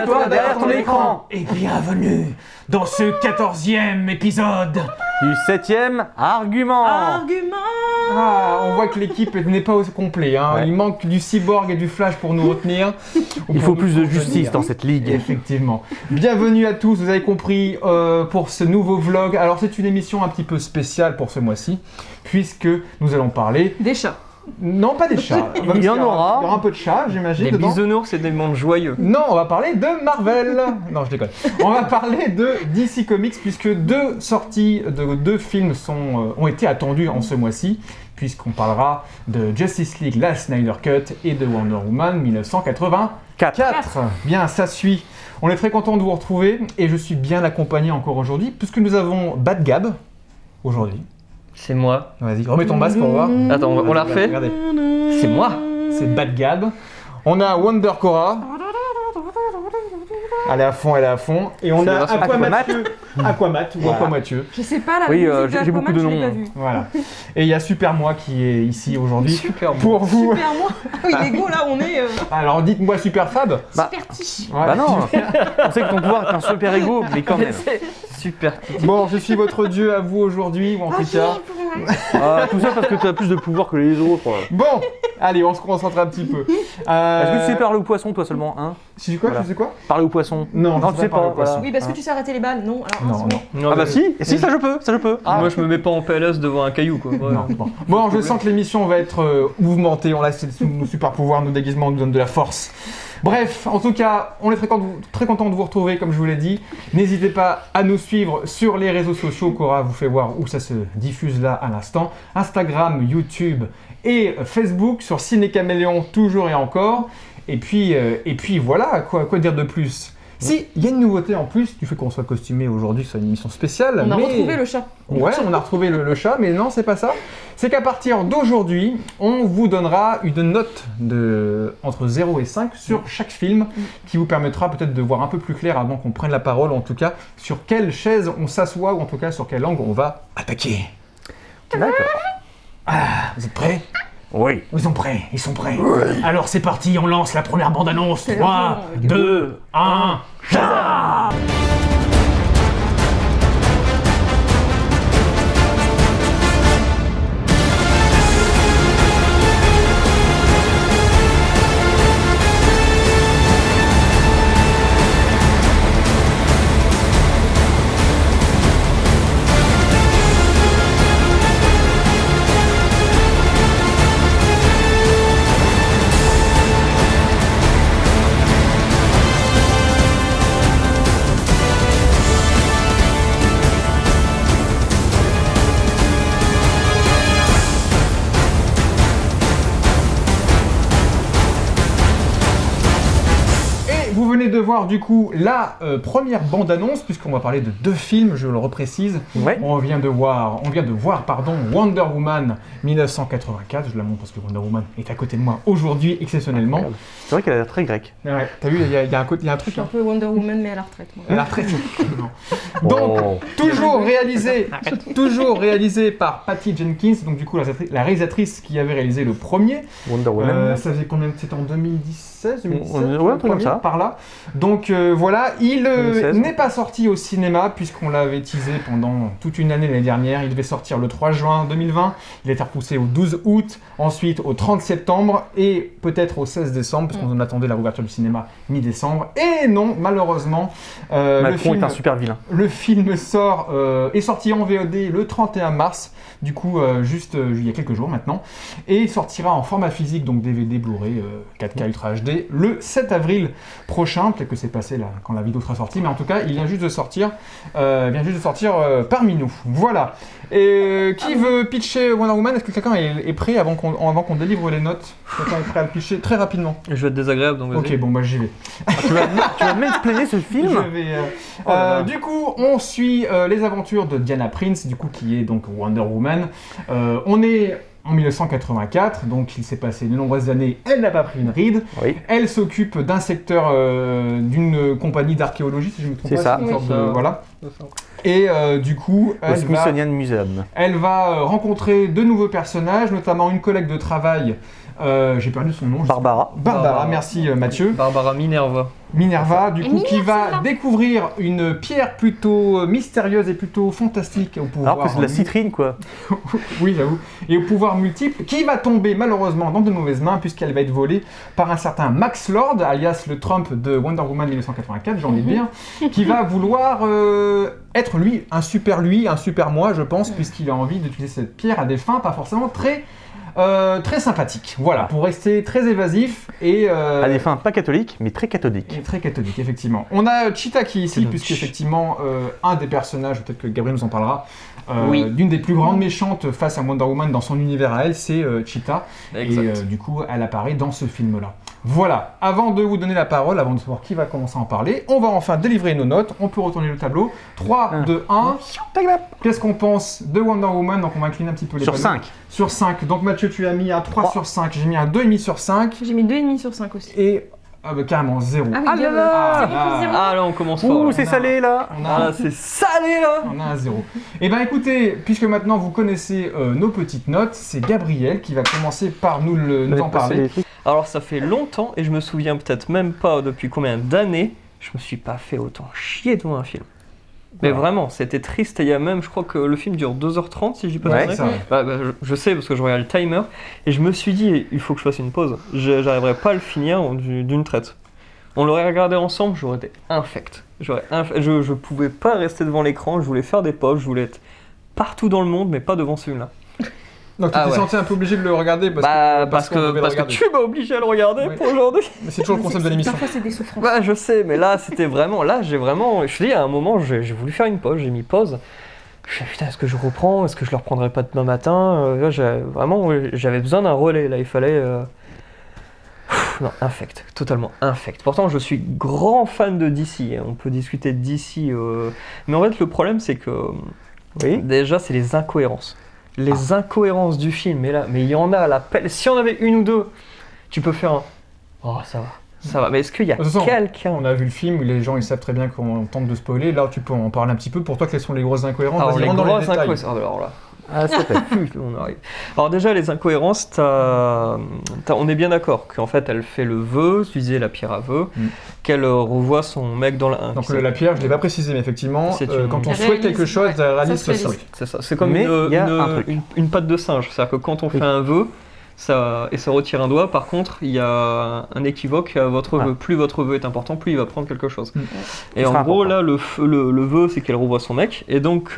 toi derrière ton écran. Et bienvenue dans ce 14e épisode Du 7e argument. Ah, on voit que l'équipe n'est pas au complet, hein. Ouais. Il manque du cyborg et du flash pour nous retenir. Il faut plus de justice dans cette ligue. Effectivement. Bienvenue à tous, vous avez compris, pour ce nouveau vlog. Alors c'est une émission un petit peu spéciale pour ce mois-ci, puisque nous allons parler... Des chats. Non, pas des chats. Il y Même en s'il aura. Il y aura un peu de chats, j'imagine. Des dedans. bisounours et des mondes joyeux. Non, on va parler de Marvel. Non, je déconne. On va parler de DC Comics, puisque deux sorties de deux films ont été attendues en ce mois-ci, puisqu'on parlera de Justice League, la Snyder Cut, et de Wonder Woman 1984. Bien, ça suit. On est très content de vous retrouver, et je suis bien accompagné encore aujourd'hui, puisque nous avons Bad Gab aujourd'hui. C'est moi. Vas-y, remets ton masque pour voir. Attends, on la refait. Regardez, C'est moi. c'est Bad Gab. On a Wonder Cora. Elle est à fond, elle est à fond. Et on C'est a la version Aquamat ou Voilà. Aquamathieu. Je sais pas, la Oui, musique j'ai beaucoup de je l'ai noms. pas vue. Voilà. Et il y a Super Moi qui est ici aujourd'hui. Super bon. Pour vous. Super moi. Ah oui, Lego, là, on est Alors dites-moi Super Fab. Bah, super tiche. Ouais. Bah non, on sait que ton pouvoir est un super ego, mais quand même. Super. Bon, je suis votre dieu à vous aujourd'hui, ou en tout cas. Tout ça parce que tu as plus de pouvoir que les autres. Bon, allez, on se concentre un petit peu. Est-ce que tu sais parler aux poissons, toi seulement, hein? Si quoi, Voilà. tu sais quoi? Parler aux poissons. Non, tu sais pas. Voilà. Oui, parce que tu sais arrêter les balles, non? Alors, Non, c'est non. bon. Non, Ah bah mais- si, ça je peux. Ah. Moi je me mets pas en PLS devant un caillou quoi. Ouais. Non, bon. Bon, je sens que l'émission va être mouvementée. On laisse nos super pouvoirs, nos déguisements nous donnent de la force. Bref, en tout cas, on est très content de vous retrouver, comme je vous l'ai dit. N'hésitez pas à nous suivre sur les réseaux sociaux. Cora vous fait voir où ça se diffuse là à l'instant. Instagram, YouTube et Facebook. Sur Ciné Caméléon, toujours et encore. Et puis voilà, quoi dire de plus? Si, il y a une nouveauté en plus, du fait qu'on soit costumé aujourd'hui, c'est une émission spéciale. On a mais- retrouvé le chat. Ouais, on a retrouvé le chat, mais non, c'est pas ça. C'est qu'à partir d'aujourd'hui, on vous donnera une note entre 0 et 5 sur chaque film, qui vous permettra peut-être de voir un peu plus clair avant qu'on prenne la parole, en tout cas, sur quelle chaise on s'assoit, ou en tout cas sur quelle langue on va attaquer. D'accord. Vous êtes prêts? Oui. Ils sont prêts, ils sont prêts. Alors c'est parti, on lance la première bande-annonce. C'est 3, la fin, 2, 1, Shazam! Vous venez de voir du coup la première bande-annonce, puisqu'on va parler de deux films, je le reprécise. Ouais. On vient de voir Wonder Woman 1984, je la montre parce que Wonder Woman est à côté de moi aujourd'hui, exceptionnellement. C'est vrai qu'elle a l'air très grecque. Ouais, t'as vu, il y a un Je truc suis un là. peu Wonder Woman, mais à la retraite. moi. Elle a retraité. Donc, Oh. toujours réalisé par Patty Jenkins, donc du coup la réalisatrice qui avait réalisé le premier. Wonder Woman. Ça faisait combien? C'était en 2016, 2017, Ouais, un truc comme ça. par là. Donc voilà, il 2016. n'est pas sorti au cinéma puisqu'on l'avait teasé pendant toute une année l'année dernière. Il devait sortir le 3 juin 2020, il a été repoussé au 12 août, ensuite au 30 septembre et peut-être au 16 décembre puisqu'on en attendait la réouverture du cinéma mi-décembre. Et non, malheureusement, Macron est un super vilain. le film est sorti en VOD le 31 mars, du coup juste il y a quelques jours maintenant, et il sortira en format physique, donc DVD, Blu-ray, 4K Ultra HD, le 7 avril prochain. Peut-être que c'est passé là quand la vidéo sera sortie, mais en tout cas il vient juste de sortir, parmi nous. Voilà. Et qui veut pitcher Wonder Woman? Est-ce que quelqu'un est prêt avant qu'on délivre les notes? Quelqu'un est prêt à le pitcher très rapidement? Je vais être désagréable donc vas-y. Ok, bon bah j'y vais. Tu vas mansplainer ce film? Je vais, du coup, on suit les aventures de Diana Prince, du coup, qui est donc Wonder Woman. On est en 1984, donc il s'est passé de nombreuses années. Elle n'a pas pris une ride. Oui. Elle s'occupe d'un secteur d'une compagnie d'archéologie, si je ne me trompe C'est pas. ça. une sorte de- Oui. voilà. Et du coup, Au Smithsonian Museum. elle va rencontrer de nouveaux personnages, notamment une collègue de travail J'ai perdu son nom. Barbara. Barbara, merci Mathieu. Barbara Minerva. Minerva, du Et coup, Minerva, qui va celle-là. découvrir une pierre plutôt mystérieuse et plutôt fantastique au pouvoir. Alors que c'est de la citrine, quoi. Oui, j'avoue. Et au pouvoir multiple, qui va tomber malheureusement dans de mauvaises mains, puisqu'elle va être volée par un certain Max Lord, alias le Trump de Wonder Woman 1984, j'ai envie de dire, qui va vouloir être lui, un super moi, je pense, puisqu'il a envie d'utiliser cette pierre à des fins pas forcément très sympathiques. Voilà, pour rester très évasif et... À des fins pas catholiques, mais très cathodiques. Et très catholique, effectivement. On a Cheetah qui est ici, C'est puisqu'effectivement, un des personnages, peut-être que Gabriel nous en parlera, Oui. d'une des plus grandes méchantes face à Wonder Woman dans son univers à elle, c'est Cheetah. Exact. Et du coup, elle apparaît dans ce film-là. Voilà, avant de vous donner la parole, avant de savoir qui va commencer à en parler, on va enfin délivrer nos notes. On peut retourner le tableau. 3, 2, 1. Qu'est-ce qu'on pense de Wonder Woman? Donc on va incliner un petit peu les Sur panneaux. 5. Sur 5. Donc Mathieu, tu as mis un 3 sur 5. J'ai mis un 2,5 sur 5. J'ai mis 2,5 sur 5 aussi. Et carrément 0. Ah oui, Ah là là. 0 plus 0. Ah là, on commence fort. Ouh, là. c'est salé, là. On a Ah là, c'est salé là. On a un 0. Et ben écoutez, puisque maintenant vous connaissez nos petites notes, c'est Gabriel qui va commencer par nous en parler. Alors ça fait longtemps et je me souviens peut-être même pas depuis combien d'années je me suis pas fait autant chier devant un film. Mais Voilà. vraiment, c'était triste. Et il y a même, je crois que le film dure 2h30 si je dis pas de Ouais, conneries. ça, ouais. Je sais parce que je regarde le timer et je me suis dit il faut que je fasse une pause. J'arriverai pas à le finir d'une traite. On l'aurait regardé ensemble, j'aurais été infect. Je pouvais pas rester devant l'écran, je voulais faire des pauses, je voulais être partout dans le monde mais pas devant celui-là. Donc tu Ah t'es ouais. senti un peu obligé de le regarder parce Parce qu'on devait le que regarder. tu m'as obligé à le regarder Oui. pour aujourd'hui. Mais c'est toujours le concept de l'émission. Parfois, c'est des souffrances. Bah je sais, mais là c'était vraiment, je te dis à un moment j'ai voulu faire une pause, j'ai mis pause. Je me suis dit, putain, est-ce que je reprends, est-ce que je le reprendrai pas demain matin? Là, j'avais besoin d'un relais, là il fallait... Non, infect, totalement infect. Pourtant je suis grand fan de DC, hein. On peut discuter de DC, mais en fait le problème c'est que Oui. déjà c'est les incohérences. Les incohérences du film, mais il y en a à la pelle. Si on avait une ou deux, tu peux faire un... Oh ça va. Mais est-ce qu'il y a De toute façon, quelqu'un... On a vu le film où les gens ils savent très bien qu'on tente de spoiler. Là tu peux en parler un petit peu. Pour toi, quelles sont les grosses incohérences? Alors Vas-y, les rentre dans les grosses détails. incohérences... Oh, alors là... Ah, ça fait. On arrive. Alors déjà les incohérences, on est bien d'accord qu'en fait elle fait le vœu, utiliser la pierre à vœu, qu'elle revoit son mec dans la 1. Donc la pierre, je l'ai pas précisé, mais effectivement, C'est une- quand on Elle souhaite réalise, quelque chose, ouais. elle réalise Ça se ça. réalise. C'est ça, c'est comme Mais il y a un truc. une patte de singe, c'est-à-dire que quand on fait un vœu, ça retire un doigt, par contre il y a un équivoque à votre vœu, plus votre vœu est important, plus il va prendre quelque chose. Et Ce en sera gros important. là le vœu c'est qu'elle revoit son mec, et donc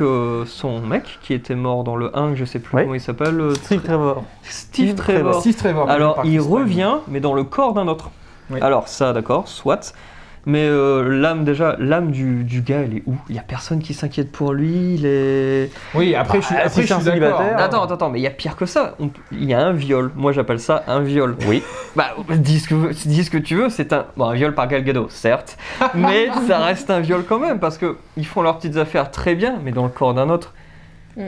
son mec qui était mort dans le 1, je sais plus Ouais. comment il s'appelle, Steve Trevor. Steve Trevor. Steve Trevor. Alors par il Chris Pine. revient, mais dans le corps d'un autre. Oui. Alors ça, d'accord, soit. Mais l'âme du gars, elle est où? Il y a personne qui s'inquiète pour lui. Il est. Oui, après je suis si c'est un d'accord. célibataire. Attends, mais il y a pire que ça. Il y a un viol. Moi, j'appelle ça un viol. Oui. Bah, dis ce que tu veux. C'est un viol par Gal Gadot, certes, mais ça reste un viol quand même parce que ils font leurs petites affaires très bien, mais dans le corps d'un autre. Oui,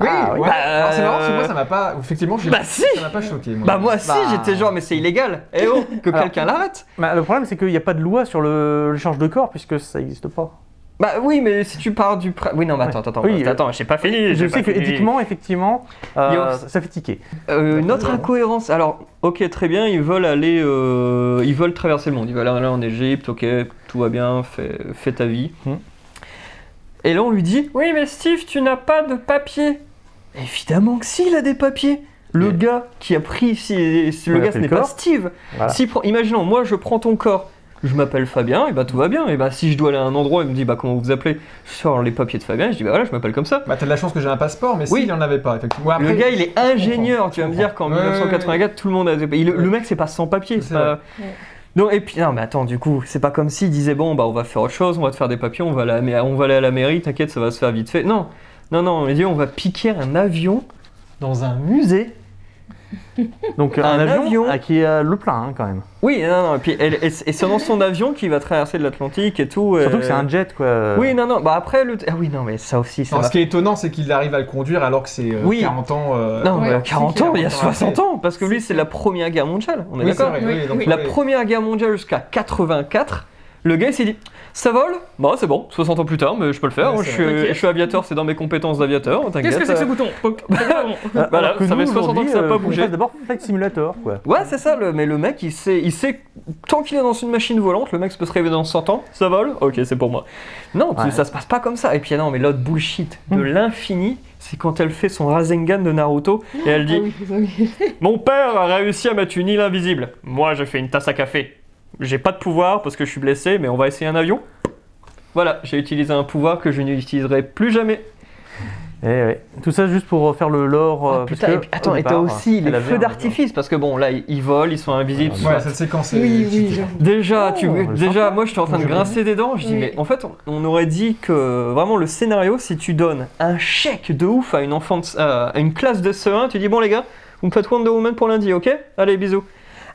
Ah, oui. ouais. Alors, c'est marrant parce que moi ça m'a pas. Effectivement, Bah si. ça m'a pas choqué. Moi. Bah moi, si, j'étais genre, mais c'est illégal. Eh oh, que Alors- quelqu'un l'arrête. Bah, le problème, c'est qu'il n'y a pas de loi sur l'échange de corps, puisque ça n'existe pas. Bah oui, mais si tu pars du... Oui, non, mais Ouais. attends, Oui, attends, j'ai pas fini. Je sais que éthiquement, effectivement, Yo. ça fait tiquer. Une autre incohérence. Alors, ok, très bien, ils veulent aller... ils veulent traverser le monde. Ils veulent aller en Égypte, ok, tout va bien, fais ta vie. Et là, on lui dit, oui, mais Steve, tu n'as pas de papier. Évidemment que si, il a des papiers. Le gars qui a pris... Si le Il a gars, fait ce n'est le pas corps. Steve. Voilà. Imaginons, moi, je prends ton corps. Je m'appelle Fabien, et bah tout va bien. Et bah si je dois aller à un endroit, il me dit bah comment vous vous appelez? Je sors les papiers de Fabien, je dis bah voilà, je m'appelle comme ça. Bah t'as de la chance que j'ai un passeport, mais Oui. s'il y en avait pas, effectivement. Ouais, Le après, gars il est ingénieur, je tu vas me comprends. dire qu'en Ouais, 1984 tout le monde a des papiers. Le mec c'est pas sans papier. C'est c'est pas- vrai. Non, et puis non mais attends, du coup, c'est pas comme s'il disait bon bah on va faire autre chose, on va te faire des papiers, on va aller à la mairie, t'inquiète, ça va se faire vite fait. Non, on dit on va piquer un avion dans un musée. Donc un avion qui a le plein, hein, quand même. Oui, non, et puis et c'est dans son avion qu'il va traverser l'Atlantique et tout. Surtout que c'est un jet, quoi. Oui, non, bah après ah oui, non, mais ça aussi, ça Non, m'a ce qui est étonnant, c'est qu'il arrive à le conduire alors que c'est Oui. 40 ans. Non, Ouais, mais à 40 ans, il y a 60 ans, parce que lui, C'est c'est la première guerre mondiale, on est Oui, c'est d'accord? vrai. Oui, Oui, donc, oui. La ouais. première guerre mondiale jusqu'à 84, le gars il s'est dit Ça vole? Bah c'est bon, 60 ans plus tard, mais je peux le faire. Ouais, Moi, c'est vrai. je suis aviateur, c'est dans mes compétences d'aviateur, t'inquiète. Qu'est-ce que c'est que ce bouton Voilà, Alors que ça nous, fait 60 ans que ça n'a aujourd'hui, pas faut qu'on bougé. fasse d'abord Flight Simulator, quoi. Ouais, c'est ça, mais le mec, il sait, tant qu'il est dans une machine volante, le mec peut se réveiller dans 100 ans, ça vole? Ok, c'est pour moi. Non, Ouais. ça se passe pas comme ça. Et puis non, mais l'autre bullshit de l'infini, c'est quand elle fait son Rasengan de Naruto, et elle dit Mon père a réussi à mettre une île invisible. Moi, je fais une tasse à café. J'ai pas de pouvoir parce que je suis blessé, mais on va essayer un avion. Voilà, j'ai utilisé un pouvoir que je n'utiliserai plus jamais. Et ouais. Tout ça juste pour faire le lore. Ah, parce putain, que, et puis, attends, au et t'as départ, aussi les elle avait feux un- d'artifice, parce que bon, là, ils volent, ils sont invisibles. Ouais, cette séquence est. Oui, cheatée. Déjà, Oh, déjà moi, j'étais en train de J'ai grincer des dents. Je dis, Oui. mais en fait, on aurait dit que vraiment le scénario, si tu donnes un chèque de ouf à une enfant, à une classe de CE1, tu dis, bon les gars, vous me faites Wonder Woman pour lundi, ok? Allez, bisous.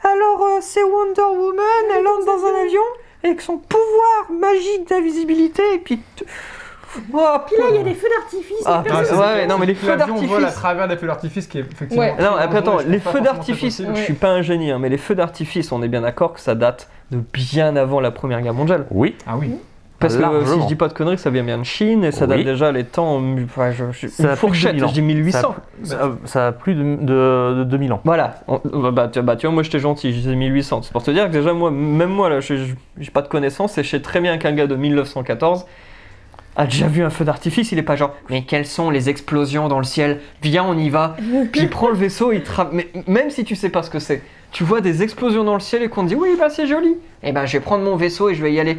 Alors, c'est Wonder Woman, elle entre dans un avion avec son pouvoir magique d'invisibilité, et puis. Oh, Puis là, il y a des feux d'artifice. Ah, des Ah, personnes- c'est ouais, cette- non, mais les cette feux l'avion vole à d'artifice. travers des feux d'artifice qui est effectivement. Ouais. très Non, dangereux, attends, et je pense les pas feux forcément d'artifice, très possible. je suis pas un génie, hein, mais les feux d'artifice, on est bien d'accord que ça date de bien avant la Première Guerre mondiale. Oui. Ah oui. Parce que si Largement. je dis pas de conneries, ça vient bien de Chine et ça date Oui. déjà les temps. Enfin, Ça une a plus de fourchette, 2000 ans. je dis 1800. Ça a plus de 2000 ans. Voilà, tu vois, moi j'étais gentil, je disais 1800. C'est pour te dire que déjà, même moi, là, j'ai pas de connaissances et je sais très bien qu'un gars de 1914 a déjà vu un feu d'artifice. Il est pas genre, mais quelles sont les explosions dans le ciel? Viens, on y va. Puis il prend le vaisseau, mais même si tu sais pas ce que c'est, tu vois des explosions dans le ciel et qu'on te dit, oui, bah c'est joli. Et ben, je vais prendre mon vaisseau et je vais y aller.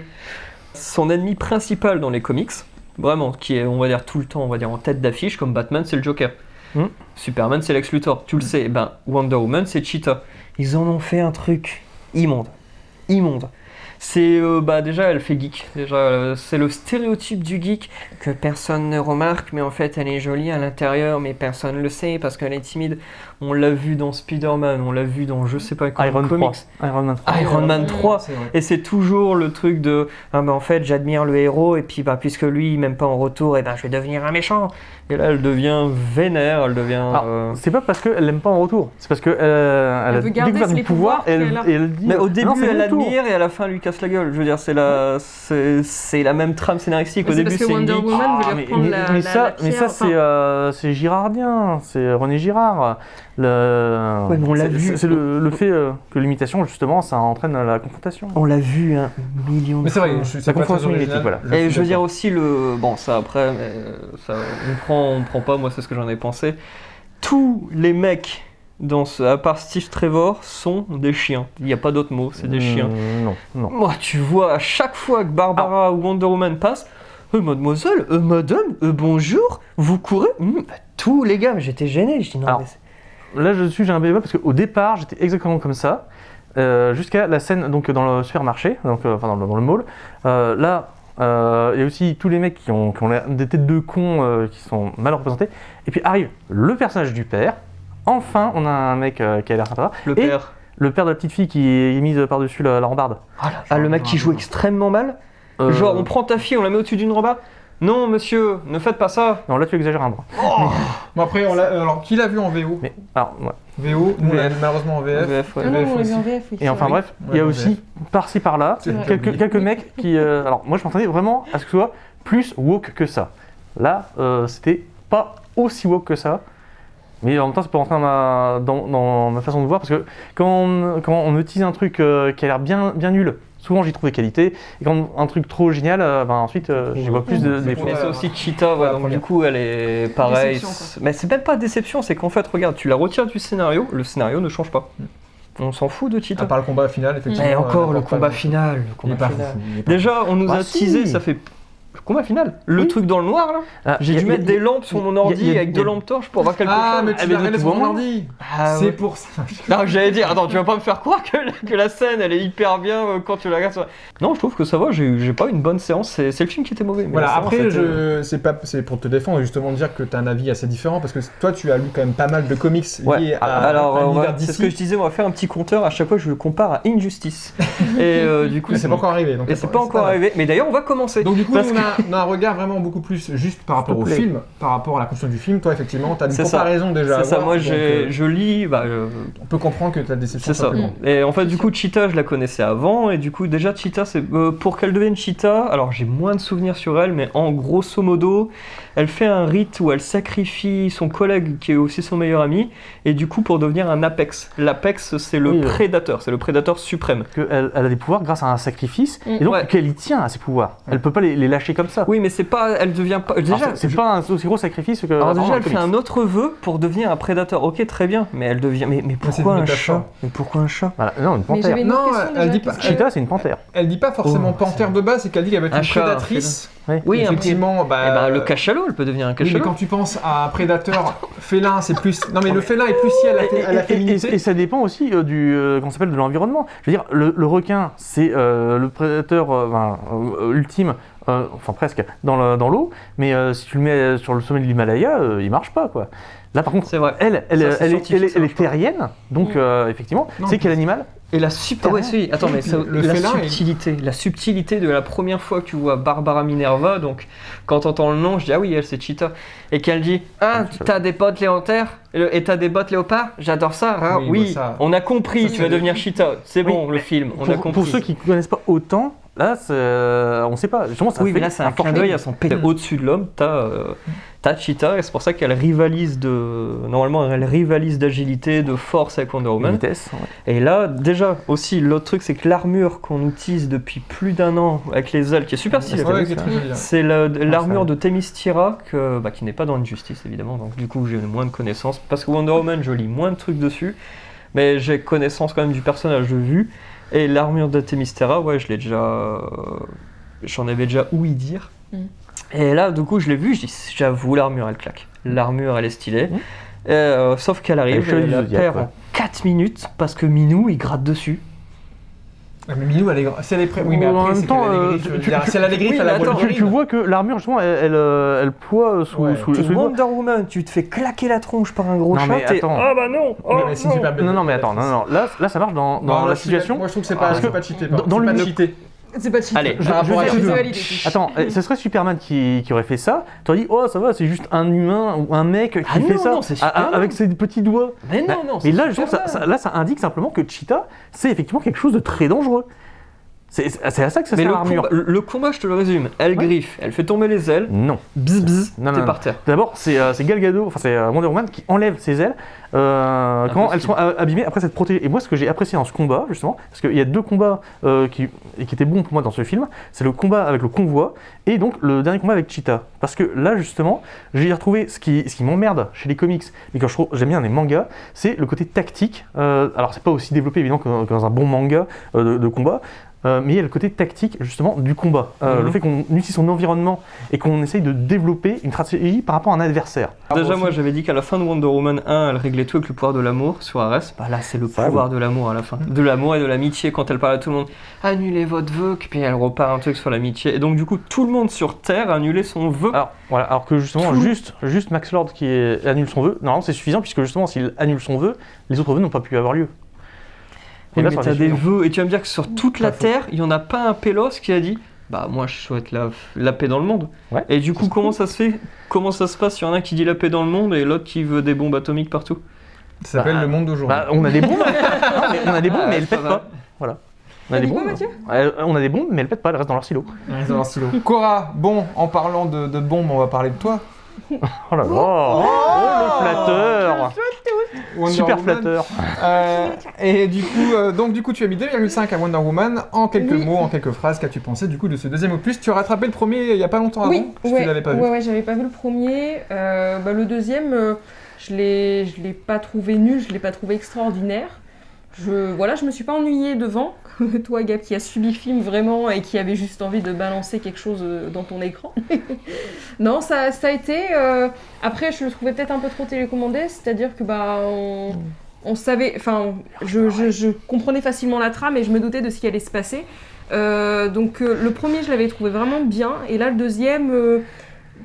Son ennemi principal dans les comics, vraiment, qui est, on va dire, tout le temps, on va dire, en tête d'affiche, comme Batman, c'est le Joker. Superman, c'est Lex Luthor, tu le sais. Ben, Wonder Woman, c'est Cheetah. Ils en ont fait un truc immonde. Immonde. C'est, déjà, elle fait geek. Déjà, c'est le stéréotype du geek que personne ne remarque, mais en fait, elle est jolie à l'intérieur, mais personne ne le sait parce qu'elle est timide. On l'a vu dans Spider-Man, on l'a vu dans je sais pas quoi, Iron comics. 3. Iron Man 3. Iron Man 3. C'est vrai. Et c'est toujours le truc de en fait j'admire le héros et puis puisque lui il m'aime pas en retour et je vais devenir un méchant. Et là elle devient vénère, elle devient C'est pas parce qu'elle l'aime pas en retour, c'est parce qu'elle elle a veut garder découvert les du pouvoir et pouvoirs et elle dit. mais au non, début c'est elle mon tour. l'admire et à la fin elle lui casse la gueule. Je veux dire c'est la même trame scénaristique. Au C'est début parce que c'est une Wonder geek. Woman Ah, voulait mais, reprendre mais la ça, pierre, c'est Girardien, c'est René Girard. Ouais, mais on l'a vu. C'est le fait que l'imitation, justement, ça entraîne la confrontation. On l'a vu un million de Mais c'est vrai, fois. c'est La pas très confrontation original. génétique, voilà. Et suis je veux dire d'accord. aussi bon ça après mais, ça, on prend pas, moi c'est ce que j'en ai pensé. Tous les mecs à part Steve Trevor sont des chiens. Il n'y a pas d'autre mot, c'est des chiens. Non. Moi, tu vois, à chaque fois que Barbara ou Wonder Woman passe, mademoiselle, madame, bonjour, vous courez. Tous les gars, mais j'étais gêné. Je dis non, Alors, mais Là, j'ai un bémol parce qu'au départ, j'étais exactement comme ça. Jusqu'à la scène donc, dans le supermarché, donc, enfin dans le mall. Là, il y a aussi tous les mecs qui ont l'air des têtes de cons qui sont mal représentés. Et puis arrive le personnage du père. Enfin, on a un mec qui a l'air sympa. le Et père. le père de la petite fille qui est mise par-dessus la rambarde. Ah, le mec qui joue extrêmement mal. Genre, on prend ta fille, on la met au-dessus d'une rambarde. Non, monsieur, ne faites pas ça. Non, là tu exagères un bras. Bon, après, alors, qui l'a vu en VO Mais alors, ouais. VO, nous on l'a VF. vu malheureusement en VF. VF, ouais. Ah non, on l'a vu aussi. en VF, oui. Et enfin Oui. bref, il y Ouais, a ouais, aussi par-ci par-là C'est vrai. quelques mecs qui. Alors moi je m'attendais vraiment à ce que ce soit plus woke que ça. Là, c'était pas aussi woke que ça. Mais en même temps, ça peut rentrer dans ma façon de voir parce que quand on utilise un truc qui a l'air bien nul, souvent j'y trouve des qualités. Et quand un truc trop génial, ensuite j'y vois plus de C'est défauts. pour Mais c'est aussi Cheetah, Ouais, donc première. du coup elle est pareille. Déception, Mais c'est même pas déception, c'est qu'en fait, regarde, tu la retires du scénario, le scénario ne change pas. On s'en fout de À Cheetah. part le combat final, effectivement. Mais encore le n'apporte pas combat grand- final. Le Il est combat pas final. fou. il est pas Déjà, on nous Ah, a teasé, si. ça fait. Le combat final. Le Oui. truc dans le noir là. Ah, J'ai y a- dû y a- mettre des lampes sur mon ordi y a- avec deux lampes torches pour voir quelque Ah, chose. mais tu Ah, l'as mais regardé tu sur vois mon moins. ordi. Ah, C'est ouais. pour ça. Non, j'allais dire, attends, tu vas pas me faire croire que la scène elle est hyper bien quand tu la regardes. Non, je trouve que ça va, j'ai pas une bonne séance, c'est le film qui était mauvais. Mais Voilà, la séance, après, c'était- c'est pour te défendre et justement dire que tu as un avis assez différent parce que toi, tu as lu quand même pas mal de comics Ouais, liés à alors l'univers c'est d'ici. ce que je disais, on va faire un petit compteur, à chaque fois je le compare à Injustice. Et du coup, Mais c'est pas encore arrivé. Donc et c'est pas encore arrivé, mais d'ailleurs on va commencer. Donc du coup, Parce on a un regard vraiment beaucoup plus juste par rapport au plaît. film, par rapport à la construction du film, toi effectivement, tu as une C'est ça. comparaison déjà. à C'est ça, avoir, moi donc, je lis, on peut comprendre que tu as des déception c'est ça. simplement. Et en fait, du coup, Cheetah, je la connaissais avant, et du coup, déjà, Cheetah, c'est pour qu'elle devienne Cheetah, alors j'ai moins de souvenirs sur elle, mais en grosso modo, elle fait un rite où elle sacrifie son collègue qui est aussi son meilleur ami, et du coup, pour devenir un Apex. L'Apex, c'est le Oui, prédateur, c'est le prédateur suprême. Elle a des pouvoirs grâce à un sacrifice, et donc Ouais. qu'elle y tient à ses pouvoirs. Elle peut pas les lâcher comme ça. Oui, mais c'est pas, elle devient pas. Alors, Déjà, c'est pas un aussi gros sacrifice que. alors dans déjà, le elle fait comics. un autre vœu pour devenir un prédateur. Ok, très bien, mais elle devient. Mais c'est pourquoi une un métaphore. chat? Mais pourquoi un chat? Voilà. Non, une Mais panthère. j'avais une autre Non, question elle déjà. dit pas- qu'est-ce que- Cheetah, c'est une panthère. Elle dit pas forcément Oh, panthère de base, c'est qu'elle dit qu'elle va être Un une chat, prédatrice. Oui, Effectivement, Eh ben, bah, le cachalot, elle peut devenir un oui, mais cachalot. quand tu penses à un prédateur félin, c'est plus. Non, mais le félin est plus lié à la féminité. Et ça dépend aussi comment ça s'appelle, de l'environnement. Je veux dire, le requin, c'est le prédateur ultime, enfin presque, dans l'eau, mais si tu le mets sur le sommet de l'Himalaya, il marche pas, quoi. Là, par contre, C'est vrai. elle Ça, c'est est scientifique, ça marche pas. terrienne, donc effectivement, Non, c'est quel animal? Et la subtilité. Ah ouais, attends, mais ça, le la félin est- subtilité de la première fois que tu vois Barbara Minerva, donc quand t'entends le nom, je dis ah oui, elle c'est Cheetah. Et qu'elle dit ah, t'as des bottes léopards et t'as des bottes léopards, j'adore ça. Hein, Oui, oui, bah ça- on a compris, ça, tu vas c'est- devenir Cheetah. C'est Oui, bon, le mais film, on a compris. Pour ceux qui ne connaissent pas autant, là, on sait pas. Justement, ça Oui, fait mais là c'est un clin d'œil à son pédé. Au-dessus de l'homme, t'as Cheetah, et c'est pour ça qu'elle rivalise Normalement, elle rivalise d'agilité, de force avec Wonder de Woman. vitesse. Ouais. Et là, déjà, aussi, l'autre truc, c'est que l'armure qu'on utilise depuis plus d'un an avec les ailes, qui est super stylée, Ouais, c'est très joli. c'est l'armure ça- de Themyscira, qui n'est pas dans Injustice, évidemment, donc du coup, j'ai moins de connaissances. Parce que Wonder Woman, je lis moins de trucs dessus, mais j'ai connaissance quand même du personnage de vue. Et l'armure de Themyscira, ouais, j'en avais déjà ouï dire. Mm. Et là, du coup, je l'ai vu, je dis, j'avoue, l'armure, elle claque. L'armure, elle est stylée. Sauf qu'elle arrive, Elle est elle la Zodiac, perd ouais. en 4 minutes parce que Minou, il gratte dessus. Ah, mais Milou, si elle est prête. Oui, mais En après, même c'est temps, qu'elle a les griffes. je veux dire, si elle a les griffes, oui, elle a mais attends, Wolverine. Tu vois que l'armure, justement, elle ploie sous Ouais. sous T'es les doigts. Wonder Woman, tu te fais claquer la tronche par un gros Non, chat, mais t'es attends. ah bah non, oh, Oui, mais c'est une non. super belle. Non, mais attends, non. Là, ça marche dans Non, la là, situation. Moi, je trouve que c'est Parce pas, que cheaté. dans C'est pas le- cheaté. C'est pas cheaté. Allez, Par rapport à C'est tout. validé. Attends, ce serait Superman qui aurait fait ça. Tu aurais dit, oh, ça va, c'est juste un humain ou un mec qui Ah fait non, ça non, c'est Superman. avec ses petits doigts. Mais non, non, Mais c'est là, justement, Superman. là, ça indique simplement que Cheetah, c'est effectivement quelque chose de très dangereux. C'est à ça que ça Mais sert le l'armure. combat, le combat, je te le résume. Elle Ouais. griffe, elle fait tomber les ailes, Non. bzz bzz, Non, t'es non, par terre. D'abord, c'est Gal Gadot, enfin c'est Wonder Woman qui enlève ses ailes quand elles sont abîmées après s'être protégées. Et moi, ce que j'ai apprécié dans ce combat, justement, parce qu'il y a deux combats qui étaient bons pour moi dans ce film, c'est le combat avec le convoi et donc le dernier combat avec Cheetah. Parce que là, justement, j'ai retrouvé ce qui m'emmerde chez les comics, mais que j'aime bien les mangas, c'est le côté tactique. Alors, c'est pas aussi développé évidemment que dans un bon manga de combat. Mais il y a le côté tactique justement du combat, le fait qu'on utilise son environnement et qu'on essaye de développer une stratégie par rapport à un adversaire. Déjà, moi, j'avais dit qu'à la fin de Wonder Woman 1, elle réglait tout avec le pouvoir de l'amour sur Ares. Bah là, c'est le Ça, pouvoir de l'amour à la fin. De l'amour et de l'amitié quand elle parle à tout le monde. Annulez votre vœu, puis elle repart un truc sur l'amitié. Et donc, du coup, tout le monde sur Terre a annulé son vœu. Alors voilà, alors que justement Tout- juste Max Lord qui annule son vœu, normalement c'est suffisant puisque justement s'il annule son vœu, les autres vœux n'ont pas pu avoir lieu. Oui, là, mais ça t'as aurait des été suffisant. vœux, et tu vas me dire que sur toute la Pas faux. Terre, il n'y en a pas un Pélos qui a dit bah moi je souhaite la paix dans le monde. Ouais. Et du coup, comment ça se fait? Comment ça se passe? Il y en a un qui dit la paix dans le monde et l'autre qui veut des bombes atomiques partout. Ça s'appelle Bah, le monde d'aujourd'hui. Bah, on a des bombes, non, mais on a des bombes mais elles ça pètent va. pas. Voilà. On a T'as des dit quoi, bombes. Mathieu On a des bombes mais elles pètent pas, elles restent dans leur silo. Ouais, c'est un stylo. Cora, bon, en parlant de bombes, on va parler de toi. Oh là là. Oh, le flatteur. Wonder Super Woman. flatteur. Et du coup, tu as mis 2,5 à Wonder Woman. En quelques Oui. mots, en quelques phrases, qu'as-tu pensé du coup de ce deuxième opus? Tu as rattrapé le premier il y a pas longtemps Oui, avant, parce que tu l'avais pas vu. ouais, j'avais pas vu le premier. Le deuxième, je l'ai pas trouvé nul, je l'ai pas trouvé extraordinaire. Je me suis pas ennuyée devant. Toi, Gab, qui a subi le film vraiment et qui avait juste envie de balancer quelque chose dans ton écran. Non, ça a été. Après, je le trouvais peut-être un peu trop télécommandé, c'est-à-dire que on savait. Enfin, je comprenais facilement la trame et je me doutais de ce qui allait se passer. Le premier, je l'avais trouvé vraiment bien, et là, le deuxième,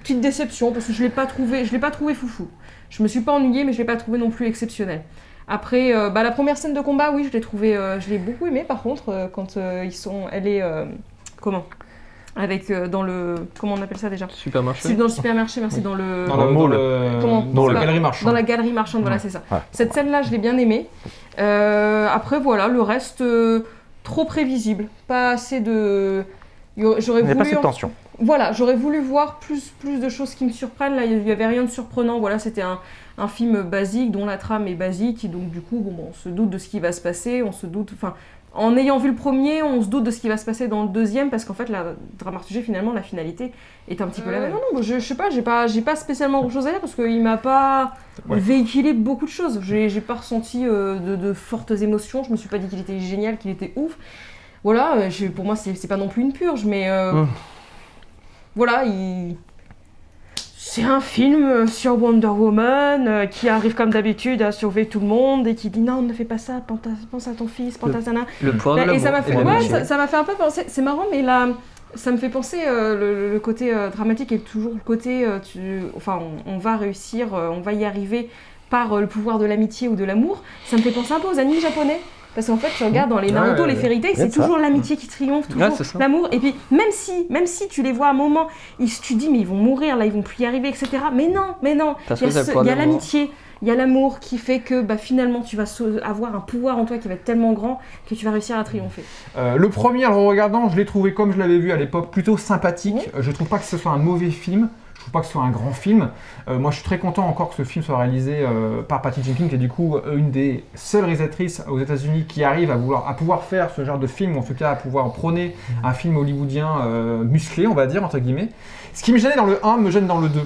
petite déception parce que je l'ai pas trouvé foufou. Je me suis pas ennuyée, mais je l'ai pas trouvé non plus exceptionnel. Après, la première scène de combat, oui, je l'ai beaucoup aimée. Par contre, quand elle est comment avec dans le comment on appelle ça déjà? Supermarché. C'est dans le supermarché, merci, dans le Dans, Dans le mall. Comment dans c'est la pas- galerie marchande. dans la galerie marchande, voilà, Ouais. c'est ça. Ouais. Cette scène-là, je l'ai bien aimée. Après, voilà, le reste, trop prévisible. Pas assez de. J'aurais Il n'y a voulu. pas assez de tension. Voilà, j'aurais voulu voir plus de choses qui me surprennent. Là, il n'y avait rien de surprenant. Voilà, c'était un film basique dont la trame est basique. Et donc, du coup, on se doute de ce qui va se passer. On se doute. Enfin, en ayant vu le premier, on se doute de ce qui va se passer dans le deuxième parce qu'en fait, la dramaturgie, finalement, la finalité est un petit peu la même. Non, je sais pas, j'ai pas spécialement grand chose à dire parce qu'il m'a pas Ouais. véhiculé beaucoup de choses. J'ai pas ressenti de fortes émotions. Je me suis pas dit qu'il était génial, qu'il était ouf. Voilà, pour moi, c'est pas non plus une purge, mais. Voilà, c'est un film sur Wonder Woman qui arrive comme d'habitude à sauver tout le monde et qui dit non, ne fais pas ça, pense à ton fils, pense à Sana. Le pouvoir de Et l'amour. ça m'a fait, de ouais, l'amitié. ça m'a fait un peu penser, c'est marrant, mais là, ça me fait penser le côté dramatique et toujours le côté, on va réussir, on va y arriver par le pouvoir de l'amitié ou de l'amour. Ça me fait penser un peu aux animes japonais. Parce qu'en fait, tu regardes dans les Naruto, Ouais, les Fairy Tail, il y a c'est de ça. toujours l'amitié qui triomphe, toujours Ouais, c'est ça. l'amour. Et puis, même si tu les vois à un moment, tu dis, mais ils vont mourir, là, ils vont plus y arriver, etc. Mais non, Parce il y que a, c'est le pouvoir il y a de l'amour. l'amitié, il y a l'amour qui fait que finalement, tu vas avoir un pouvoir en toi qui va être tellement grand que tu vas réussir à triompher. Le premier, en le regardant, je l'ai trouvé comme je l'avais vu à l'époque, plutôt sympathique. Ouais. Je trouve pas que ce soit un mauvais film. Je trouve pas que ce soit un grand film. Moi, je suis très content encore que ce film soit réalisé par Patty Jenkins, qui est du coup une des seules réalisatrices aux États-Unis qui arrive à pouvoir faire ce genre de film, ou en tout cas à pouvoir prôner un film hollywoodien musclé, on va dire, entre guillemets. Ce qui me gênait dans le 1 me gêne dans le 2.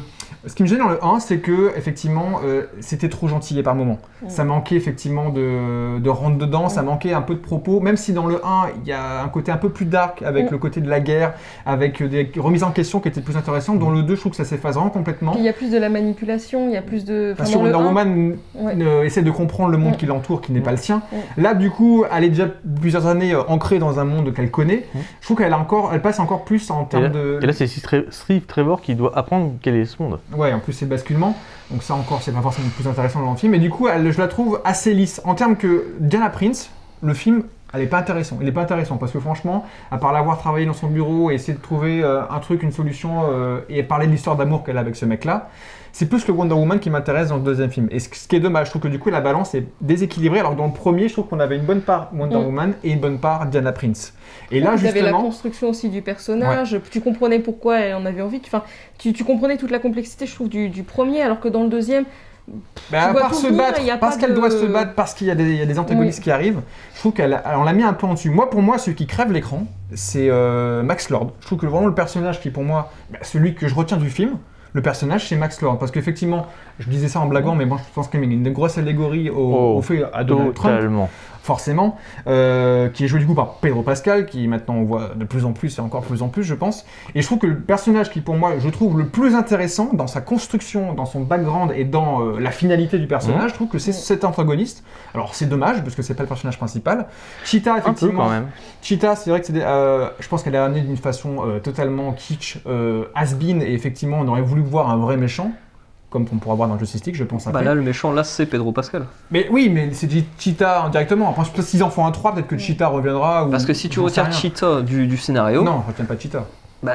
Ce qui me gênait dans le 1, c'est que effectivement, c'était trop gentil par moments. Ça manquait effectivement de rentre dedans, ça manquait un peu de propos, même si dans le 1, il y a un côté un peu plus dark, avec le côté de la guerre, avec des remises en question qui étaient plus intéressantes. Dans le 2, je trouve que ça s'efface vraiment complètement. Puis il y a plus de la manipulation, il y a plus de. Parce que dans le Wonder 1, Woman ouais. essaie de comprendre le monde Ouais. qui l'entoure, qui n'est Ouais. pas le sien. Ouais. Là, du coup, elle est déjà plusieurs années ancrée dans un monde qu'elle connaît. Je trouve elle passe encore plus en termes de... Et là, c'est Steve Trevor qui doit apprendre quel est ce monde. Ouais, en plus c'est le basculement, donc ça encore c'est pas forcément le plus intéressant dans le film, mais du coup je la trouve assez lisse. En termes que Diana Prince, le film, il est pas intéressant parce que franchement, à part l'avoir travaillé dans son bureau et essayer de trouver un truc, une solution et parler de l'histoire d'amour qu'elle a avec ce mec-là, c'est plus le Wonder Woman qui m'intéresse dans le deuxième film. Et ce qui est dommage, je trouve que du coup la balance est déséquilibrée, alors que dans le premier, je trouve qu'on avait une bonne part Wonder Woman et une bonne part Diana Prince. Et là Tu avais la justement... construction aussi du personnage, tu comprenais pourquoi elle en avait envie, tu comprenais toute la complexité, je trouve, du premier, alors que dans le deuxième, Bah, à dois part tout se venir, battre, il y a parce pas qu'elle de- doit se battre, parce qu'il y a des antagonistes qui arrivent, je trouve on l'a mis un peu en dessus. Pour moi, celui qui crève l'écran, c'est Max Lord. Je trouve que vraiment le personnage qui, pour moi, celui que je retiens du film, le personnage, c'est Max Lord. Parce qu'effectivement, je disais ça en blaguant, mais moi, je pense qu'il y a une grosse allégorie au fait à Donald Trump. Totalement. Forcément, qui est joué du coup par Pedro Pascal, qui maintenant on voit de plus en plus et encore plus en plus, je pense. Et je trouve que le personnage qui, pour moi, je trouve le plus intéressant dans sa construction, dans son background et dans la finalité du personnage, je trouve que c'est cet antagoniste. Alors c'est dommage parce que c'est pas le personnage principal. Cheetah, Un peu effectivement. quand même. Cheetah, c'est vrai que je pense qu'elle est amenée d'une façon totalement kitsch, has-been, et effectivement, on aurait voulu voir un vrai méchant. Comme on pourra voir dans Justice League, je pense après. Bah là, le méchant, là, c'est Pedro Pascal. Mais oui, mais c'est dit Cheetah indirectement. Après, s'ils en font un 3, peut-être que Cheetah reviendra. Ou, Parce que si tu j'en sais retires rien. Cheetah du scénario, Non, je retiens pas Cheetah. bah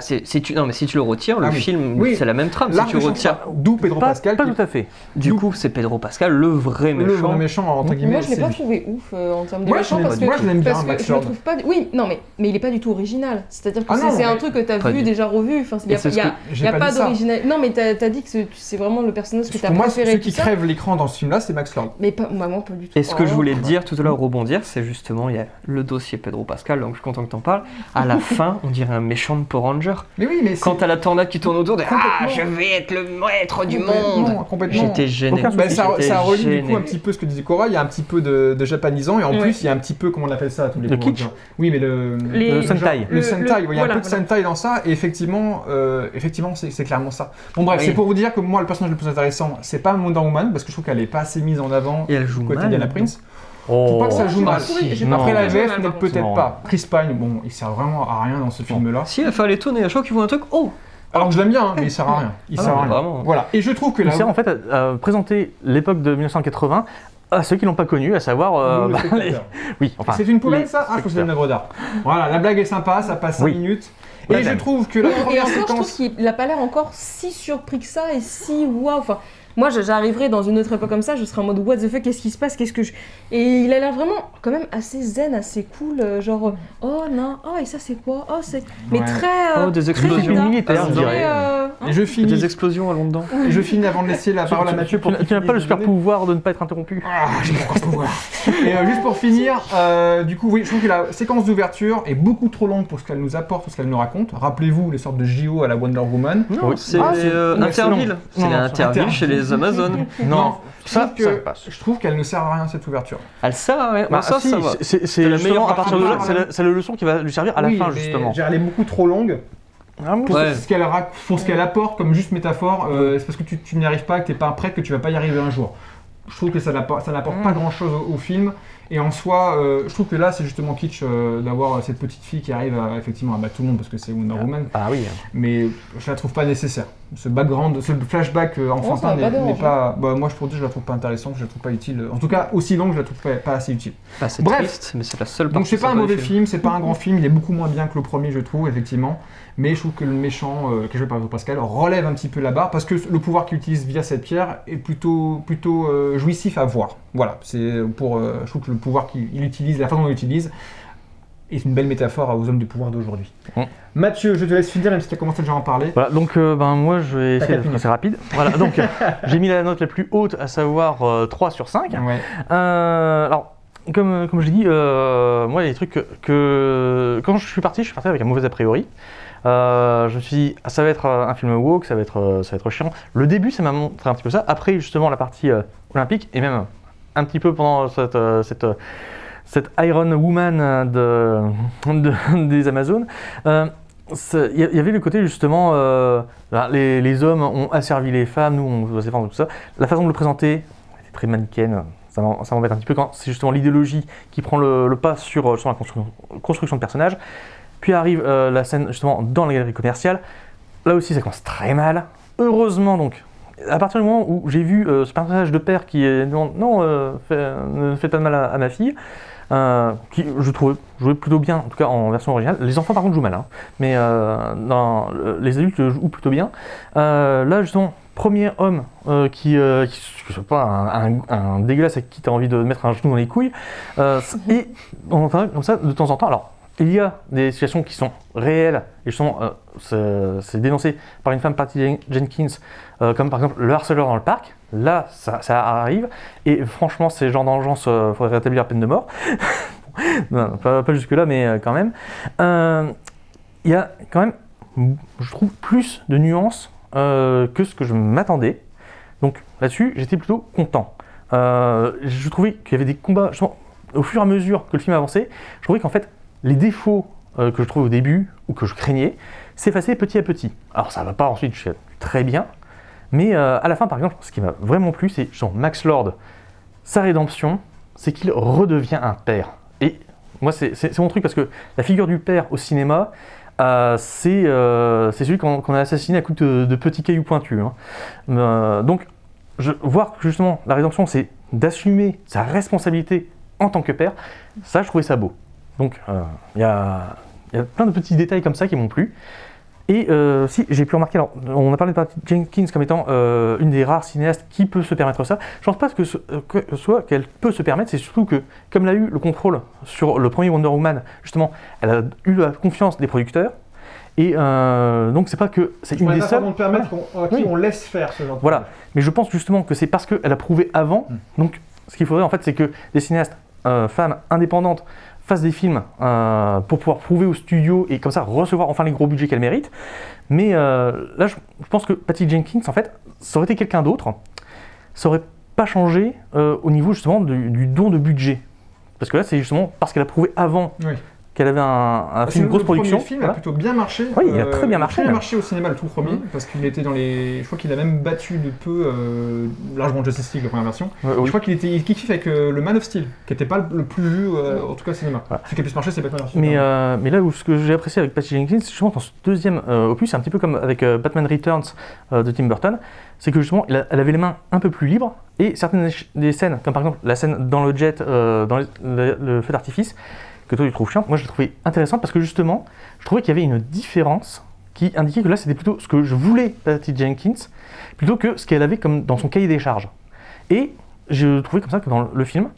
non, mais si tu le retires, le Ah oui. film, Oui. c'est la même trame. Là, Si tu retires, d'où Pedro Pas Pascal, pas qui tout à fait. du coup, c'est Pedro Pascal, le vrai le méchant. vrai méchant, entre guillemets. moi je l'ai c'est pas lui. trouvé ouf en termes de Moi, méchant je parce que, l'aime bien, parce que Max je le Lord. trouve pas. Oui, non, mais il est pas du tout original. C'est-à-dire que Ah non, c'est un mais- truc que t'as Pas vu, du- déjà revu. Enfin, il y Et c'est ce que- j'ai a pas pas dit ça. d'original. Non, mais t'as dit que c'est vraiment le personnage que t'as Pour moi, préféré. celui qui tout ça. crève l'écran dans ce film-là, c'est Max Lord. Mais pas, moi, pas du tout. Et ce que je Oh. voulais te dire tout à l'heure, rebondir, c'est justement, il y a le dossier Pedro Pascal, donc je suis content que t'en parles. À la fin, on dirait un méchant de Power Ranger. Mais oui, mais Quand t'as la tornade qui tourne autour, Complètement. je vais être le maître du Complètement, monde. complètement. J'étais gêné. Aucun Bah, ça J'étais relie du gêné. coup un petit peu ce que disait Cora, il y a un petit peu de japanisant et en Ouais. plus il y a un petit peu, comment on appelle ça, tous les Le Power kitsch. Rangers. Oui, mais le Le Sentai. Le Sentai, il y a un voilà, peu de voilà. Sentai dans ça, et effectivement, c'est clairement ça. Bon bref, Oui. c'est pour vous dire que moi, le personnage le plus intéressant, c'est pas Wonder Woman, parce que je trouve qu'elle est pas assez mise en avant Et elle joue du côté mal. Diana Prince. Je Oh. trouve pas que ça Oh, joue j'ai mal. pas trouvé- j'ai pas Après trouvé la ça VF mal, n'est par peut-être contre. pas. Chris Pine, bon, il sert vraiment à rien dans ce film-là. Si, elle fallait étonner. À chaque fois qu'il voit un truc, oh Alors que je l'aime bien, hein, mais il sert à rien. Il Ah sert non, à rien. vraiment. Voilà. Et je trouve que Il là. sert en fait à présenter l'époque de 1980 à ceux qui l'ont pas connu, à savoir. Oui, enfin. C'est une poubelle les ça? Ah, je pense que c'est une spectateurs. œuvre d'art. Voilà, la blague est sympa, ça passe 5 Oui. minutes. Et je trouve que la Et première encore, je trouve séquence... qu'il n'a pas l'air encore si surpris que ça et si waouh. Enfin, moi, j'arriverais dans une autre époque comme ça, je serais en mode what the fuck, qu'est-ce qui se passe, Et il a l'air vraiment quand même assez zen, assez cool, genre oh non, oh et ça c'est quoi, oh c'est, mais Ouais. très. Des très explosions Zelda, militaires, très, je dirais. Et je finis, Des explosions allons dedans. et je finis avant de laisser la parole à Mathieu pour... Tu n'as pas le super pouvoir de ne pas être interrompu. Ah, j'ai pas encore ce pouvoir. Et juste pour finir, du coup, oui, je trouve que la séquence d'ouverture est beaucoup trop longue pour ce qu'elle nous apporte, pour ce qu'elle nous raconte. Rappelez-vous les sortes de JO à la Wonder Woman. Oui. C'est Ah, c'est- Interville. non. C'est Non, les non, Interville chez les Amazones. Non, ça je trouve que- passe. je trouve qu'elle ne sert à rien cette ouverture. Elle sert à rien. Bah, ça, si, ça va. c'est la justement meilleure à partir de là, partie. c'est la leçon qui va lui servir à la Oui, fin mais justement. Elle est beaucoup trop longue. Ah, moi, Pour Ouais. ce qu'elle apporte comme juste métaphore, c'est parce que tu n'y arrives pas, que tu n'es pas prêt, que tu vas pas y arriver un jour. Je trouve que ça n'apporte pas grand chose au film. Et en soi, je trouve que là, c'est justement kitsch d'avoir cette petite fille qui arrive effectivement à battre tout le monde parce que c'est Wonder Woman. Ah oui. Mais je la trouve pas nécessaire. Ce background, ce flashback enfantin ça va pas n'est déranger. pas. Bah, moi, je la trouve pas intéressante, je la trouve pas utile. En tout cas, aussi longue, je la trouve pas assez utile. Bah, c'est Bref. triste, mais c'est la seule Donc partie c'est pas un sympa du mauvais film, c'est pas un grand film, il est beaucoup moins bien que le premier, je trouve, effectivement. Mais je trouve que le méchant, qui est joué par Pascal, relève un petit peu la barre parce que le pouvoir qu'il utilise via cette pierre est plutôt jouissif à voir. Voilà, c'est pour. Je trouve que le pouvoir qu'il utilise, la façon dont il l'utilise, est une belle métaphore aux hommes du pouvoir d'aujourd'hui. Mathieu, je te laisse finir, même si tu as commencé déjà à en parler. Voilà, donc moi je vais essayer d'être assez rapide. Voilà, donc j'ai mis la note la plus haute, à savoir 3 sur 5. Ouais. Alors, comme je l'ai dit, moi il y a des trucs que quand je suis parti avec un mauvais a priori. Je me suis dit, ça va être un film woke, ça va être chiant. Le début, ça m'a montré un petit peu ça. Après, justement, la partie olympique, et même un petit peu pendant cette Iron Woman des Amazones, il y avait le côté, justement, les hommes ont asservi les femmes, nous, on doit se défendre, tout ça. La façon de le présenter était très manichéenne. Ça m'embête un petit peu quand c'est justement l'idéologie qui prend le pas sur la construction de personnages. Puis arrive la scène justement dans la galerie commerciale. Là aussi, ça commence très mal. Heureusement donc, à partir du moment où j'ai vu ce personnage de père qui est ne faites pas de mal à ma fille, qui je trouvais jouait plutôt bien, en tout cas en version originale. Les enfants par contre jouent mal, hein, mais les adultes jouent plutôt bien. Là justement, premier homme qui je sais pas, un dégueulasse à qui tu as envie de mettre un genou dans les couilles, et on entend comme ça de temps en temps. Alors, il y a des situations qui sont réelles, et justement, c'est dénoncé par une femme, Patty Jenkins, comme par exemple le harceleur dans le parc. Là, ça arrive, et franchement, ces genres d'engeance, il faudrait rétablir la peine de mort. Non, pas jusque-là, mais quand même. Il y a quand même, je trouve, plus de nuances que ce que je m'attendais. Donc là-dessus, j'étais plutôt content. Je trouvais qu'il y avait des combats, justement, au fur et à mesure que le film avançait, je trouvais qu'en fait, les défauts que je trouvais au début, ou que je craignais, s'effaçaient petit à petit. Alors ça ne va pas ensuite jusqu'à très bien, mais à la fin, par exemple, ce qui m'a vraiment plu, c'est genre Max Lord, sa rédemption, c'est qu'il redevient un père. Et moi, c'est mon truc, parce que la figure du père au cinéma, c'est celui qu'on a assassiné à coups de petits cailloux pointus. Hein. Donc, voir que justement, la rédemption, c'est d'assumer sa responsabilité en tant que père, ça, je trouvais ça beau. Donc, il y a plein de petits détails comme ça qui m'ont plu. Et si j'ai pu remarquer, alors, on a parlé de Patty Jenkins comme étant une des rares cinéastes qui peut se permettre ça. Je pense pas que ce soit qu'elle peut se permettre, c'est surtout que, comme elle a eu le contrôle sur le premier Wonder Woman, justement, elle a eu la confiance des producteurs. Et donc, c'est pas que c'est une des seules. permettre à qui on laisse faire ce genre de Voilà, mais je pense justement que c'est parce qu'elle a prouvé avant. Donc, ce qu'il faudrait en fait, c'est que des cinéastes femmes indépendantes fassent des films pour pouvoir prouver au studio et comme ça recevoir enfin les gros budgets qu'elle mérite. Mais là, je pense que Patty Jenkins, en fait, ça aurait été quelqu'un d'autre, ça aurait pas changé au niveau justement du don de budget. Parce que là, c'est justement parce qu'elle a prouvé avant qu'elle avait un film, une grosse production. Le film a plutôt bien marché. Oui, il a très bien marché. Il a marché au cinéma le tout premier, parce qu'il était dans les. Je crois qu'il a même battu de peu largement Justice League, la première version. Je crois qu'il était kiff avec le Man of Steel, qui n'était pas le plus vu, en tout cas au cinéma. Ce qui a pu marcher, c'est Batman vs Superman. Mais là où ce que j'ai apprécié avec Patty Jenkins, justement dans ce deuxième opus, c'est un petit peu comme avec Batman Returns de Tim Burton, c'est que justement elle avait les mains un peu plus libres, et certaines des scènes, comme par exemple la scène dans le jet, dans le feu d'artifice, que toi tu trouves chiant, moi je l'ai trouvé intéressante parce que justement, je trouvais qu'il y avait une différence qui indiquait que là, c'était plutôt ce que je voulais Patty Jenkins, plutôt que ce qu'elle avait comme dans son cahier des charges. Et je trouvais comme ça que dans le film,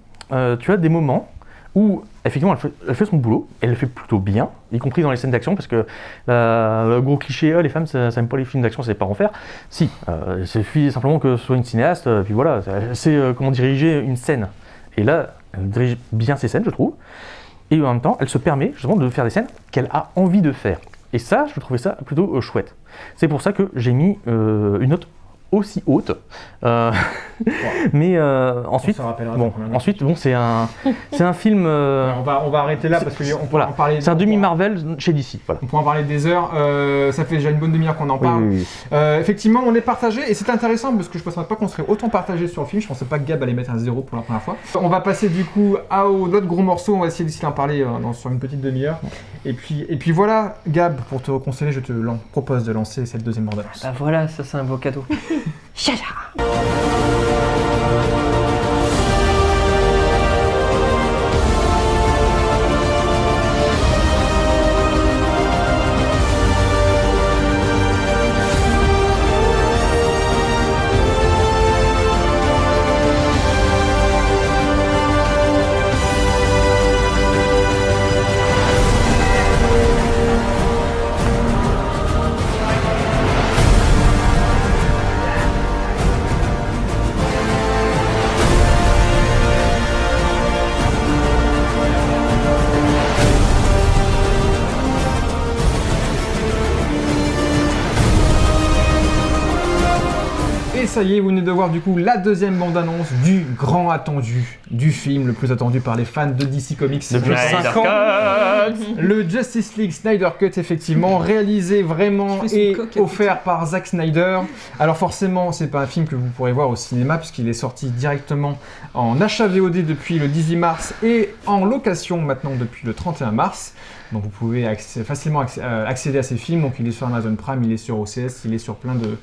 tu as des moments où, effectivement, elle fait son boulot, elle le fait plutôt bien, y compris dans les scènes d'action, parce que le gros cliché, les femmes, ça n'aime pas les films d'action, ça ne sait pas en faire. Si, il suffit simplement que ce soit une cinéaste, puis voilà, elle sait comment diriger une scène. Et là, elle dirige bien ses scènes, je trouve, et en même temps, elle se permet justement de faire des scènes qu'elle a envie de faire. Et ça, je trouvais ça plutôt chouette. C'est pour ça que j'ai mis une note aussi haute. Mais ensuite, c'est un film. On va arrêter là parce qu'on peut en parler. C'est un demi-Marvel chez DC. Voilà. On peut en parler des heures. Ça fait déjà une bonne demi-heure qu'on en parle. Oui. Effectivement, on est partagé et c'est intéressant parce que je ne pensais pas qu'on serait autant partagé sur le film. Je ne pensais pas que Gab allait mettre un 0 pour la première fois. On va passer du coup à notre gros morceau. On va essayer d'en parler sur une petite demi-heure. Et puis voilà, Gab, pour te conseiller, je te propose de lancer cette deuxième bande-annonce. Bah voilà, ça c'est un beau cadeau. Ça y est, vous venez de voir du coup la deuxième bande-annonce du grand attendu, du film le plus attendu par les fans de DC Comics depuis 5 ans. Le Justice League Snyder Cut, effectivement, réalisé vraiment et offert par Zack Snyder. Alors forcément, c'est pas un film que vous pourrez voir au cinéma puisqu'il est sorti directement en achat VOD depuis le 18 mars et en location maintenant depuis le 31 mars. Donc vous pouvez facilement accéder à ces films. Donc il est sur Amazon Prime, il est sur OCS, il est sur plein de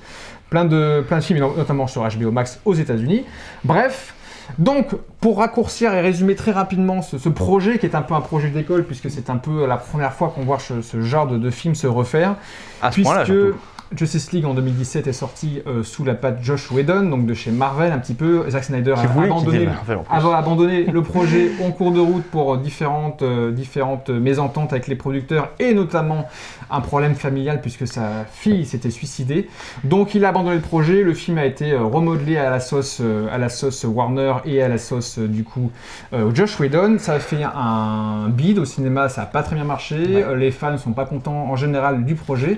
films, notamment sur HBO Max aux États-Unis. Bref, donc pour raccourcir et résumer très rapidement ce projet qui est un peu un projet d'école puisque c'est un peu la première fois qu'on voit ce genre de film se refaire. À ce point-là, surtout. Justice League en 2017 est sorti sous la patte Joss Whedon, donc de chez Marvel un petit peu. Zack Snyder a abandonné le projet en cours de route pour différentes mésententes avec les producteurs et notamment un problème familial puisque sa fille s'était suicidée. Donc il a abandonné le projet, le film a été remodelé à la sauce Warner et à la sauce du coup Joss Whedon. Ça a fait un bid au cinéma, ça n'a pas très bien marché, les fans ne sont pas contents en général du projet.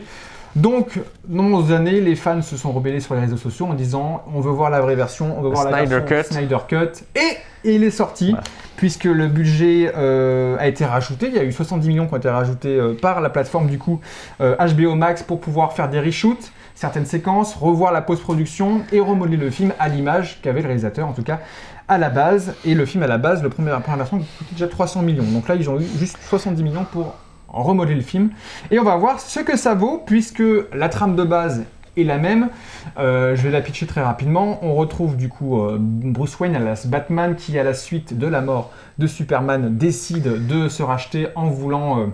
Donc, dans nos années, les fans se sont rebellés sur les réseaux sociaux en disant on veut voir la vraie version, on veut voir la version Snyder Cut. Et il est sorti, puisque le budget a été rajouté. Il y a eu 70 millions qui ont été rajoutés par la plateforme du coup HBO Max pour pouvoir faire des reshoots, certaines séquences, revoir la post-production et remodeler le film à l'image qu'avait le réalisateur, en tout cas à la base. Et le film à la base, la première version, coûtait déjà 300 millions. Donc là, ils ont eu juste 70 millions pour remodeler le film. Et on va voir ce que ça vaut, puisque la trame de base est la même. Je vais la pitcher très rapidement. On retrouve du coup Bruce Wayne alias Batman qui, à la suite de la mort de Superman, décide de se racheter en voulant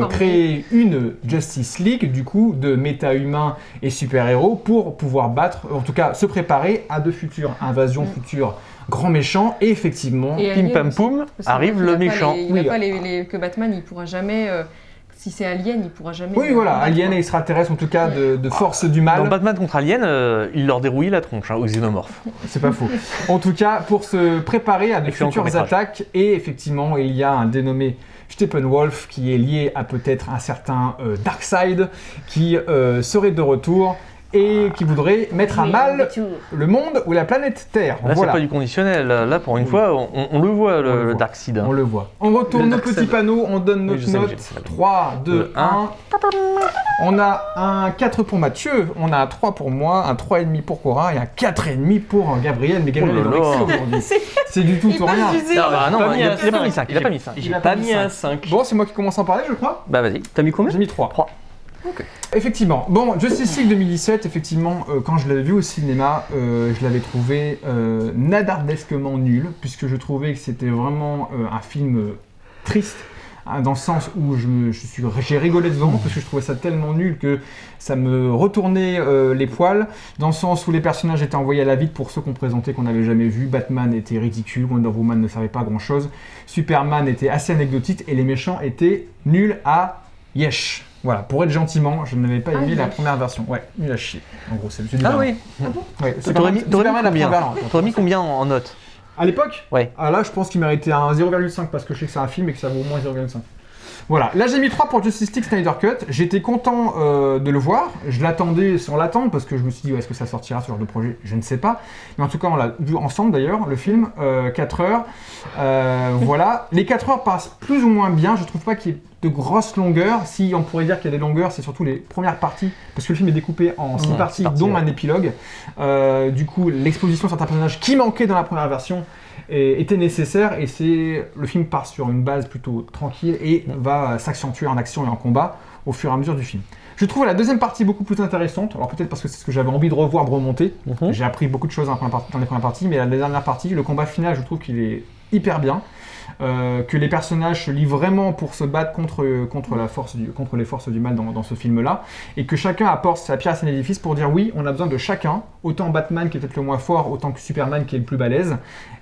créer une Justice League du coup de méta-humains et super-héros pour pouvoir battre, en tout cas se préparer à de futures invasions futures grands méchants. Et effectivement, pim pam poum, arrive le méchant. Il n'y a pas que Batman, il pourra jamais... si c'est Alien, il pourra jamais... Oui, voilà, Alien et extraterrestre, en tout cas, de force du mal. Dans Batman contre Alien, il leur dérouille la tronche aux xénomorphes. C'est pas faux. En tout cas, pour se préparer à de futures attaques, et effectivement, il y a un dénommé Steppenwolf qui est lié à peut-être un certain Darkseid qui serait de retour et qui voudrait mettre à mal le monde ou la planète Terre. Là, c'est pas du conditionnel. Là, pour une fois, on le voit, le Darkseid. On le voit. On retourne nos petits panneaux, on donne notre note. 3, 2, 1. On a un 4 pour Mathieu, on a un 3 pour moi, un 3,5 pour Cora et un 4,5 pour Gabriel. Mais Gabriel est dans l'excès aujourd'hui. C'est du tout ou rien. Non, il a pas mis 5. Il a pas mis 5. J'ai pas mis un 5. Bon, c'est moi qui commence à en parler, je crois. Bah vas-y. T'as mis combien? J'ai mis 3. 3. Okay. Effectivement. Bon, Justice League 2017, effectivement, quand je l'avais vu au cinéma, je l'avais trouvé nadardesquement nul, puisque je trouvais que c'était vraiment un film triste, dans le sens où j'ai rigolé devant parce que je trouvais ça tellement nul que ça me retournait les poils, dans le sens où les personnages étaient envoyés à la vide pour ceux qu'on présentait qu'on n'avait jamais vu. Batman était ridicule, Wonder Woman ne servait pas à grand chose, Superman était assez anecdotique et les méchants étaient nuls à yesh. Voilà, pour être gentiment, je n'avais pas aimé la première version. Ouais, nul à chier. En gros, c'est le Ah oui. Ouais, T'aurais mis combien en note? À l'époque? Ouais. Ah là, je pense qu'il méritait un 0,5 parce que je sais que c'est un film et que ça vaut au moins 0,5. Voilà, là j'ai mis 3 pour Justice League Snyder Cut. J'étais content de le voir. Je l'attendais sans l'attendre parce que je me suis dit est-ce que ça sortira ce genre de projet? Je ne sais pas. Mais en tout cas, on l'a vu ensemble d'ailleurs, le film, 4 heures. Voilà, les 4 heures passent plus ou moins bien. Je trouve pas qu'il y ait de grosses longueurs. Si on pourrait dire qu'il y a des longueurs, c'est surtout les premières parties parce que le film est découpé en 6 parties, dont un épilogue. Du coup, l'exposition de certains personnages qui manquaient dans la première version était nécessaire et le film part sur une base plutôt tranquille et va s'accentuer en action et en combat au fur et à mesure du film. Je trouve la deuxième partie beaucoup plus intéressante, alors peut-être parce que c'est ce que j'avais envie de revoir, de remonter. J'ai appris beaucoup de choses dans les premières parties, mais la dernière partie, le combat final, je trouve qu'il est hyper bien. Que les personnages se lient vraiment pour se battre contre les forces du mal dans ce film-là, et que chacun apporte sa pierre à son édifice pour dire oui, on a besoin de chacun, autant Batman qui est peut-être le moins fort, autant que Superman qui est le plus balèze,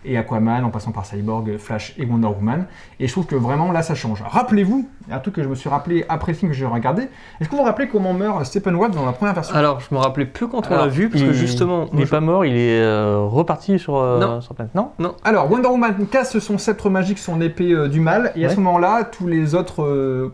et Aquaman en passant par Cyborg, Flash et Wonder Woman, et je trouve que vraiment là ça change. Rappelez-vous, un truc que je me suis rappelé après le film que j'ai regardé, est-ce que vous vous rappelez comment meurt Steppenwolf dans la première version? Alors, je me rappelais plus quand on l'a vu, parce que justement... Il n'est pas mort, il est reparti sur planète. Non. Alors, Wonder Woman casse son sceptre magique, son épée du mal, et à ce moment-là, tous les autres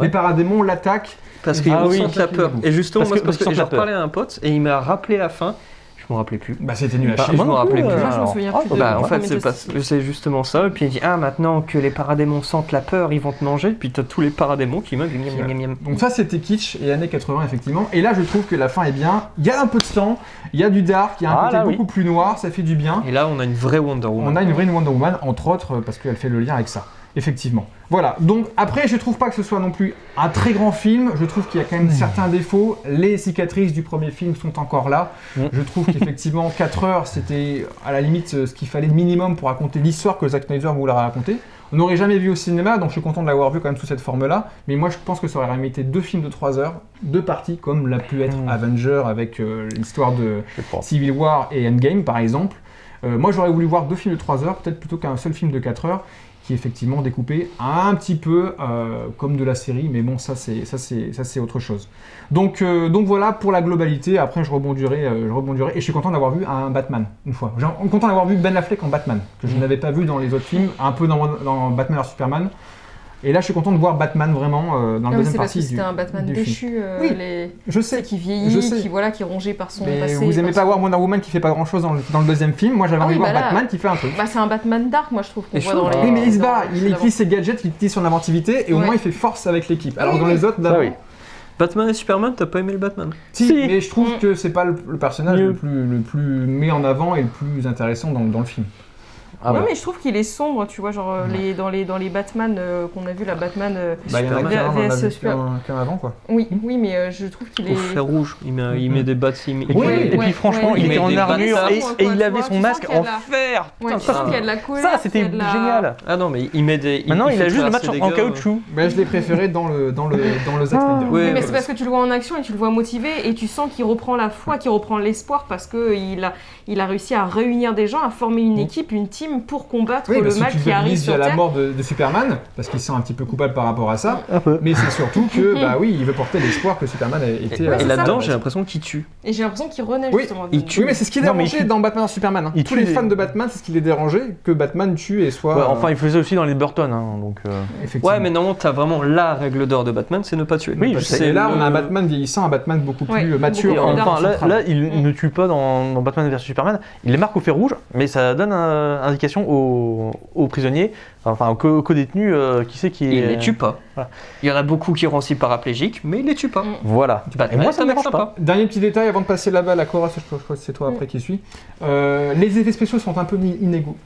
les paradémons l'attaquent. Parce qu'ils ressentent la peur. Et justement, parce que j'ai reparlé à un pote, et il m'a rappelé la fin. Je me rappelais plus. Bah c'était nul à chier. Je me rappelais plus. Moi, je me souviens plus de En fait, c'est justement ça. Et puis il dit maintenant que les paradémons sentent la peur, ils vont te manger. Puis t'as tous les paradémons qui meurent. Donc ça c'était kitsch et années 80 effectivement. Et là je trouve que la fin est bien. Il y a un peu de sang, il y a du dark, il y a un côté beaucoup plus noir, ça fait du bien. Et là on a une vraie Wonder Woman. On a une vraie Wonder Woman entre autres parce qu'elle fait le lien avec ça. Effectivement. Voilà, donc après je trouve pas que ce soit non plus un très grand film, je trouve qu'il y a quand même certains défauts, les cicatrices du premier film sont encore là, je trouve qu'effectivement 4 heures c'était à la limite ce qu'il fallait de minimum pour raconter l'histoire que Zack Snyder voulait raconter. On n'aurait jamais vu au cinéma, donc je suis content de l'avoir vu quand même sous cette forme-là, mais moi je pense que ça aurait mérité 2 films de 3 heures, 2 parties comme l'a pu être Avenger avec l'histoire de Civil War et Endgame par exemple. Moi j'aurais voulu voir 2 films de 3 heures, peut-être plutôt qu'un seul film de 4 heures, qui est effectivement découpé un petit peu comme de la série, mais bon ça c'est autre chose. Donc voilà pour la globalité. Après je rebondirai et je suis content d'avoir vu un Batman une fois. Je suis content d'avoir vu Ben Affleck en Batman que je n'avais pas vu dans les autres films, un peu dans Batman vs Superman. Et là, je suis content de voir Batman vraiment dans la deuxième partie. C'était un Batman déchu, je sais, qui vieillit, qui est rongé par son passé. Vous aimez pas voir Wonder Woman qui fait pas grand chose dans le deuxième film. Moi, j'avais envie de voir Batman qui fait un truc. Bah, c'est un Batman dark, moi je trouve. Oui, mais il se bat, il utilise ses gadgets, il utilise son inventivité et au moins il fait force avec l'équipe. Alors dans les autres, d'abord. Batman et Superman, t'as pas aimé le Batman? Si, mais je trouve que c'est pas le personnage le plus mis en avant et le plus intéressant dans le film. Mais je trouve qu'il est sombre, tu vois, genre dans les Batman qu'on a vu, la Batman il y en a qu'un avant, quoi. Oui, mais je trouve qu'il est... Au fer rouge, il met des battes... Et puis franchement, il était en armure et il avait son masque en fer. Ouais, tu sens qu'il y a de la colère. Ça, c'était génial. Ah non, mais il met des... Maintenant, il a juste le match en caoutchouc. Je l'ai préféré dans le Zack Snyder. Oui, mais c'est parce que tu le vois en action et tu le vois motivé et tu sens qu'il reprend la foi, qu'il reprend l'espoir parce qu'il a réussi à réunir des gens, à former une équipe, une team pour combattre le mal qui arrive sur Terre. La mort de Superman, parce qu'il se sent un petit peu coupable par rapport à ça, mais c'est surtout que, il veut porter l'espoir que Superman ait été... Et là-dedans, j'ai l'impression qu'il tue. Et j'ai l'impression qu'il renaît justement. Oui, mais c'est ce qui est dérangé dans Batman vs Superman. Tous les fans de Batman, c'est ce qui les dérangeait, que Batman tue et soit... Enfin, il faisait aussi dans les Burton, donc... Ouais, mais non, t'as vraiment la règle d'or de Batman, c'est ne pas tuer. Oui, et là, on a un Batman vieillissant, un Batman beaucoup plus mature. Enfin, là, il ne tue pas dans Batman vs Superman, il les marque au fer rouge, mais ça donne indication aux prisonniers, enfin aux co-détenus, qui c'est qui... Il les tue pas. Voilà. Il y en a beaucoup qui rendent aussi mais il les tue pas. Voilà. Et moi, ça me dérange pas. Dernier petit détail avant de passer la balle à Cora, je crois que c'est toi après qui suis. Les effets spéciaux sont un peu inégaux.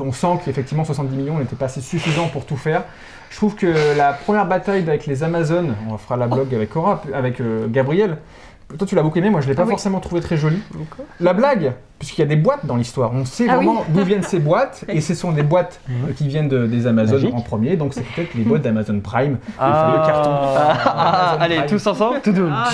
On sent qu'effectivement 70 millions n'était pas assez suffisant pour tout faire. Je trouve que la première bataille avec les Amazones, on fera la blog avec Cora, avec Gabriel, toi tu l'as beaucoup aimé, moi je l'ai pas Ah oui. forcément trouvé très joli. La blague, puisqu'il y a des boîtes dans l'histoire, on sait Ah oui. vraiment d'où viennent ces boîtes, et ce sont des boîtes qui viennent des Amazon Magique. en premier, donc c'est peut-être les boîtes d'Amazon Prime, le fameux carton. Amazon Allez, Prime. tous ensemble, tout doux. Ah,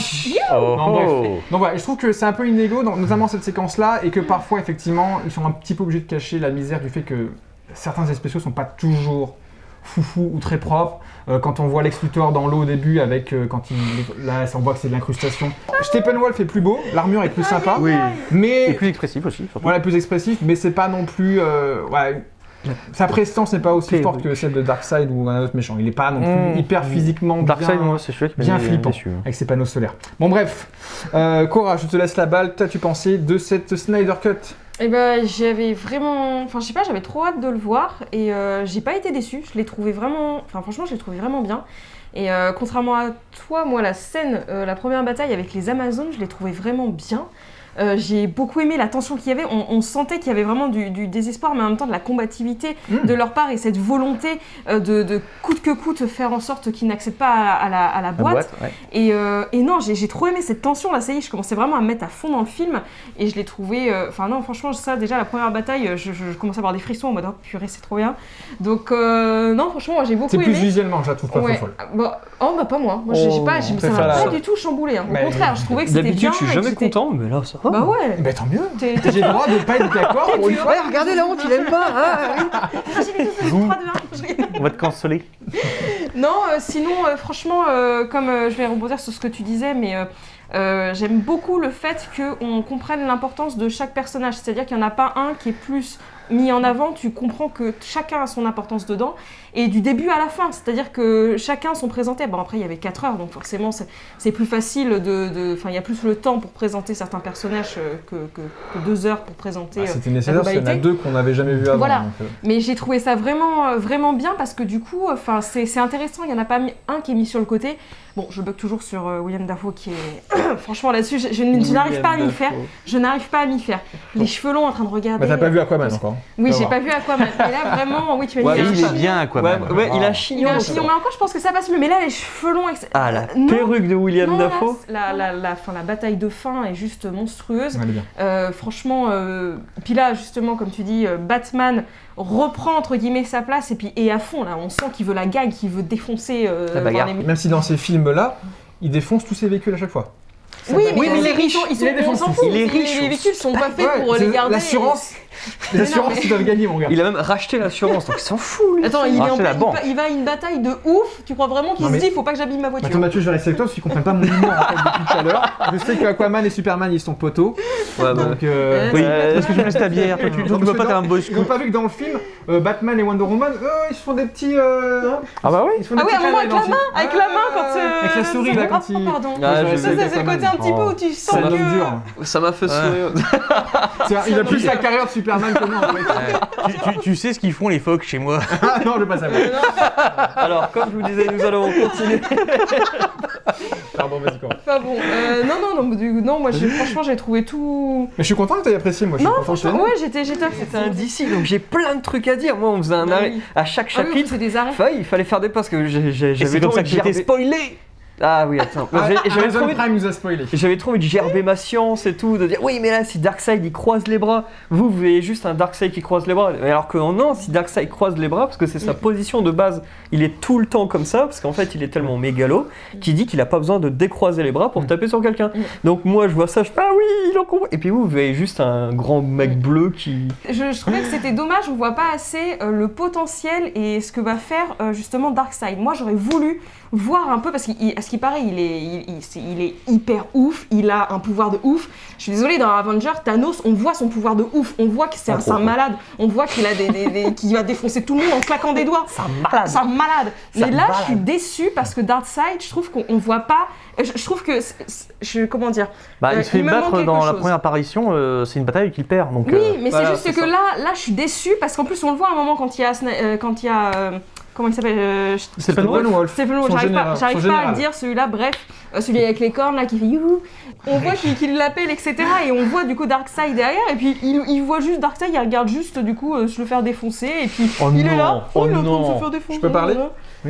Oh, Non, bref. oh. Donc voilà, je trouve que c'est un peu inégaux, notamment cette séquence-là, et que parfois, effectivement, ils sont un petit peu obligés de cacher la misère du fait que certains effets spéciaux sont pas toujours foufou ou très propres. Quand on voit Lex Luthor dans l'eau au début, avec là, on voit que c'est de l'incrustation. Steppenwolf est plus beau, l'armure est plus sympa, Oui. mais Et plus expressif aussi, surtout. voilà, plus expressif, mais c'est pas non plus. Ouais, sa prestance n'est pas aussi Très forte beau. que celle de Darkseid ou un autre méchant. Il est pas non plus Mm. hyper physiquement Darkseid, bien, moi, c'est celui qui m'a bien mis flippant déçu. avec ses panneaux solaires. Bon bref, Cora, je te laisse la balle. Qu'as-tu pensé de cette Snyder Cut? Et ben j'avais vraiment, enfin je sais pas, j'avais trop hâte de le voir et j'ai pas été déçue. Je l'ai trouvé vraiment, enfin franchement je l'ai trouvé vraiment bien. Et contrairement à toi, moi la scène, la première bataille avec les Amazones, je l'ai trouvé vraiment bien. J'ai beaucoup aimé la tension qu'il y avait. On sentait qu'il y avait vraiment du désespoir, mais en même temps de la combativité de leur part et cette volonté de coûte que coûte faire en sorte qu'ils n'accèdent pas à la La boîte. ouais. Et non, j'ai trop aimé cette tension là, ça y est, je commençais vraiment à me mettre à fond dans le film et je l'ai trouvé. Enfin, non, franchement, ça, déjà la première bataille, je commençais à avoir des frissons en mode oh purée, c'est trop bien. Donc, non, franchement, moi j'ai beaucoup C'est plus aimé. visuellement, je la trouve pas Ouais. folle. Oh, bah pas moi. Moi, j'ai pas, ça préfère m'a la- pas du tout chamboulé. Hein. Au Mais- contraire, je trouvais que c'était bien. D'habitude, je suis et que jamais c'était- content, mais là, ça va. Bah ouais. Ben tant mieux. T'es J'ai le droit de pas être d'accord pour une fois. regardez la honte, il aime pas. j'ai mis tous 3, 2, 1. On va te canceller. Non, sinon, franchement, comme je vais rebondir sur ce que tu disais, mais j'aime beaucoup le fait qu'on comprenne l'importance de chaque personnage. C'est-à-dire qu'il n'y en a pas un qui est plus mis en avant, tu comprends que chacun a son importance dedans, et du début à la fin, c'est-à-dire que chacun sont présentés. Bon, après, il y avait 4 heures, donc forcément, c'est plus facile Enfin, il y a plus le temps pour présenter certains personnages que 2 heures pour présenter C'était la nécessaire, parce qu'il y en a globalité. deux qu'on n'avait jamais vu avant. Voilà. donc, Mais j'ai trouvé ça vraiment, vraiment bien parce que du coup, enfin, c'est intéressant. Il n'y en a pas un qui est mis sur le côté. Bon, je bug toujours sur William Dafoe qui est. Franchement, là-dessus, je n'arrive pas à m'y faire. Je n'arrive pas à m'y faire. Les cheveux longs en train de regarder. Bah, t'as pas vu Aquaman encore. Oui, Ça j'ai va. pas vu Aquaman. Et là, vraiment, oui, tu m'as Ouais, dit. Et il est bien, quoi. Ouais, même. ouais, il a un Il a chignon. un chignon, mais encore, je pense que ça passe mieux. Mais là, les cheveux longs. Ah, la Non. perruque de William Non, Dafoe. la bataille de fin est juste monstrueuse. Elle est bien. Franchement, puis là justement comme tu dis, Batman reprend entre guillemets sa place et à fond là, on sent qu'il veut la gagne, qu'il veut défoncer La bagarre. les- Même si dans ces films-là, il défonce tous ses véhicules à chaque fois. Oui, Oui, mais mais les riches, il les on défonce s'en tous. fout. Il est riche. Les véhicules sont pas faits pour c'est les garder. L'assurance, les non, assurances, mais- ils doivent gagner, mon gars. Il a même racheté l'assurance, donc il s'en fout, lui. Attends, il, est Racheter la banque. il va à une bataille de ouf. Tu crois vraiment qu'il Non, se mais- dit faut pas que j'abîme ma voiture? Attends Mathieu, je vais rester avec toi parce qu'ils comprennent pas mon humour en fait depuis tout à l'heure. Je sais que Aquaman et Superman ils sont poteaux, Ouais, bah, donc Oui, Ouais. parce que tu me laisses ta bière. Toi, tu Donc, vois parce pas, que t'as un dans- boy Ils ont scout. pas vu que dans le film, Batman et Wonder Woman, eux, ils se font des petits. Ah bah oui. Ils se font des Ah oui, à petits un moment avec clins la d'œil main, avec la main quand. Avec la souris là quand Oh, il. pardon. Ah, je Ça, Ça, sais. c'est le côté un petit peu où tu sens C'est un homme que. dur. ça m'a fait sourire. Il a plus la carrière de Superman que nous en fait. Tu sais ce qu'ils font les phoques chez moi. Ah non, je veux pas savoir. Alors, comme je vous disais, nous allons continuer. Pardon, vas-y, quoi. Enfin bon, non, moi franchement j'ai trouvé tout. Mais je suis content que t'aies apprécié, moi. Je suis Non, content que franchement, t'aies ouais, j'étais C'est un DC, donc j'ai plein de trucs à dire. Moi, on faisait un Bah arrêt oui. à chaque Ah oui, chapitre. c'est des arrêts. Il fallait faire des pauses parce que Et j'avais c'est comme trop ça envie que de j'ai été gerber. spoilé. Ah oui, attends. J'avais Amazon trop envie de- Prime nous a spoilé. J'avais trop envie de gerber ma science et tout, de dire oui mais là si Darkseid il croise les bras, vous voyez juste un Darkseid qui croise les bras, alors que non, si Darkseid croise les bras, parce que c'est sa position de base, il est tout le temps comme ça, parce qu'en fait il est tellement mégalo, qu'il dit qu'il a pas besoin de décroiser les bras pour taper sur quelqu'un. Donc moi je vois ça, je fais ah oui il en comprend, et puis vous voyez juste un grand mec bleu qui... Je trouvais que c'était dommage, on voit pas assez le potentiel et ce que va faire justement Darkseid. Moi j'aurais voulu voir un peu, parce qu'à ce qui paraît il est hyper ouf, il a un pouvoir de ouf. Je suis désolée, dans Avengers, Thanos, on voit son pouvoir de ouf, on voit que c'est un malade, on voit qu'il a qu'il va défoncer tout le monde en claquant des doigts. C'est un malade. C'est un malade. C'est un Mais là, malade. je suis déçue parce que Darkseid, je trouve qu'on voit pas. Je trouve que, comment dire. Bah, il se fait il me manque battre quelque dans la chose. première apparition, c'est une bataille qu'il perd. Donc, Oui, mais voilà, c'est juste c'est que ça. là, je suis déçue parce qu'en plus, on le voit à un moment quand il y a, comment il s'appelle Steppenwolf. Stephen Wolf, Son j'arrive général. pas à Son le général. dire celui-là, bref. celui avec les cornes là qui fait youhou. On voit qu'il l'appelle, etc. Et on voit du coup Darkseid derrière, et puis il voit juste Darkseid, il regarde juste du coup se le faire défoncer, et puis il est là, il est en train de se faire défoncer. Je peux parler ?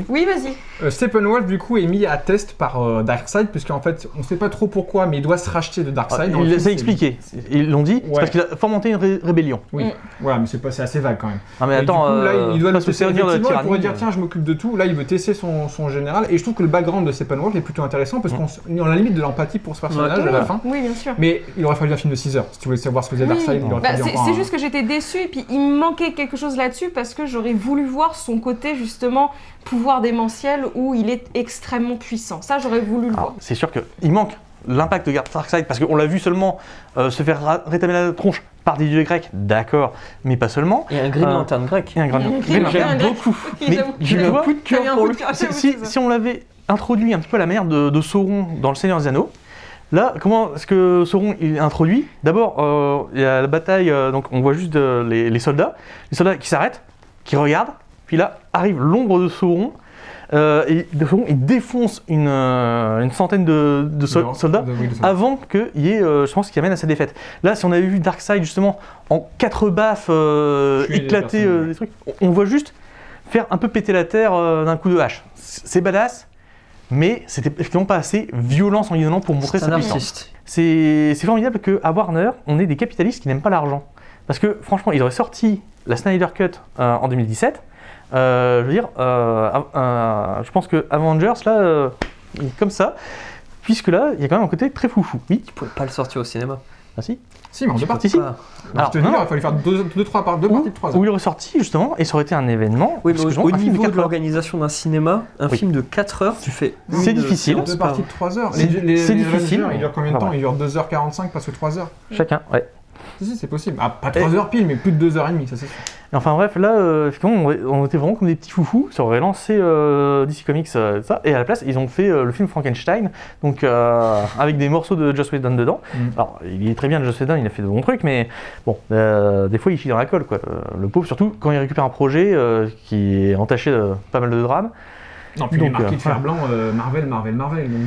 Oui, vas-y. Steppenwolf du coup est mis à test par Darkseid, puisqu'en fait on sait pas trop pourquoi, mais il doit se racheter de Darkseid. Il s'est expliqué, ils l'ont dit, c'est Ouais. parce qu'il a fomenté une rébellion. Oui, voilà, mais c'est assez vague quand même. Ah mais Et attends, du coup, là, il doit pas le se tester. servir de la Effectivement, il pourrait tyrannie. dire tiens, je m'occupe de tout. Là, il veut tester son général, et je trouve que le background de Steppenwolf est plutôt intéressant parce qu'on a la limite de l'empathie pour ce personnage à la fin. Oui, bien sûr. Mais il aurait fallu un film de 6 heures si tu voulais savoir ce que faisait Oui. Darkseid. Il aurait Bah, fallu encore c'est un- juste que j'étais déçue, et puis il me manquait quelque chose là-dessus parce que j'aurais voulu voir son côté justement pouvoir démentiel où il est extrêmement puissant. Ça, j'aurais voulu le voir. Alors, c'est sûr qu'il manque l'impact de Darkseid parce qu'on l'a vu seulement se faire rétablir la tronche par des dieux grecs, d'accord, mais pas seulement. Il y a un Green Lantern grec. Et un grand J'aime beaucoup. Mais J'avoue. tu vois, T'as eu un coup de cœur, j'avoue, c'est ça. si on l'avait introduit un petit peu à la manière de Sauron dans Le Seigneur des Anneaux, là, comment est-ce que Sauron il est introduit? D'abord, il y a la bataille, donc on voit juste les soldats qui s'arrêtent, qui regardent, puis là arrive l'ombre de Sauron, et Sauron il défonce une centaine de soldats avant qu'il y ait, je pense, qui amène à sa défaite. Là, si on avait vu Darkseid justement en 4 baffes Tuer des éclater personnes, des trucs, on voit juste faire un peu péter la terre d'un coup de hache. C'est badass, mais c'était effectivement pas assez violent sanguinolent pour montrer C'est sa un puissance. artiste. C'est formidable qu'à Warner, on ait des capitalistes qui n'aiment pas l'argent. Parce que franchement, ils auraient sorti la Snyder Cut en 2017. Je veux dire, je pense que Avengers, là, il est comme ça. Puisque là, il y a quand même un côté très foufou. Oui, Tu pouvais pas le sortir au cinéma. ah si. Si, mais en deux parties. Si, si. Ah. Alors, non, il a fallu faire deux parties de 3 Où heures. il aurait sorti justement, et ça aurait été un événement. Oui, mais parce que, au genre, un film niveau de 4 heures. l'organisation d'un cinéma, un Oui. film de 4 heures, tu fais. C'est une difficile. séance Deux par- parties de 3 heures. C'est difficile, Avengers, il dure combien de Ah temps? ouais. Il dure 2h45, presque 3 heures. Chacun, ouais. Si, c'est possible. Ah, pas 3 heures pile, mais plus de 2h30, ça c'est sûr. Enfin bref, là, effectivement, on était vraiment comme des petits foufous. Ça aurait lancé DC Comics, ça. Et à la place, ils ont fait le film Frankenstein, donc avec des morceaux de Joss Whedon dedans. Alors, il est très bien, Joss Whedon, il a fait de bons trucs, mais bon, des fois, il chie dans la colle, quoi. Le pauvre, surtout quand il récupère un projet qui est entaché de pas mal de drames. Non, puis il est Donc, marqué de fer voilà. blanc Marvel. Donc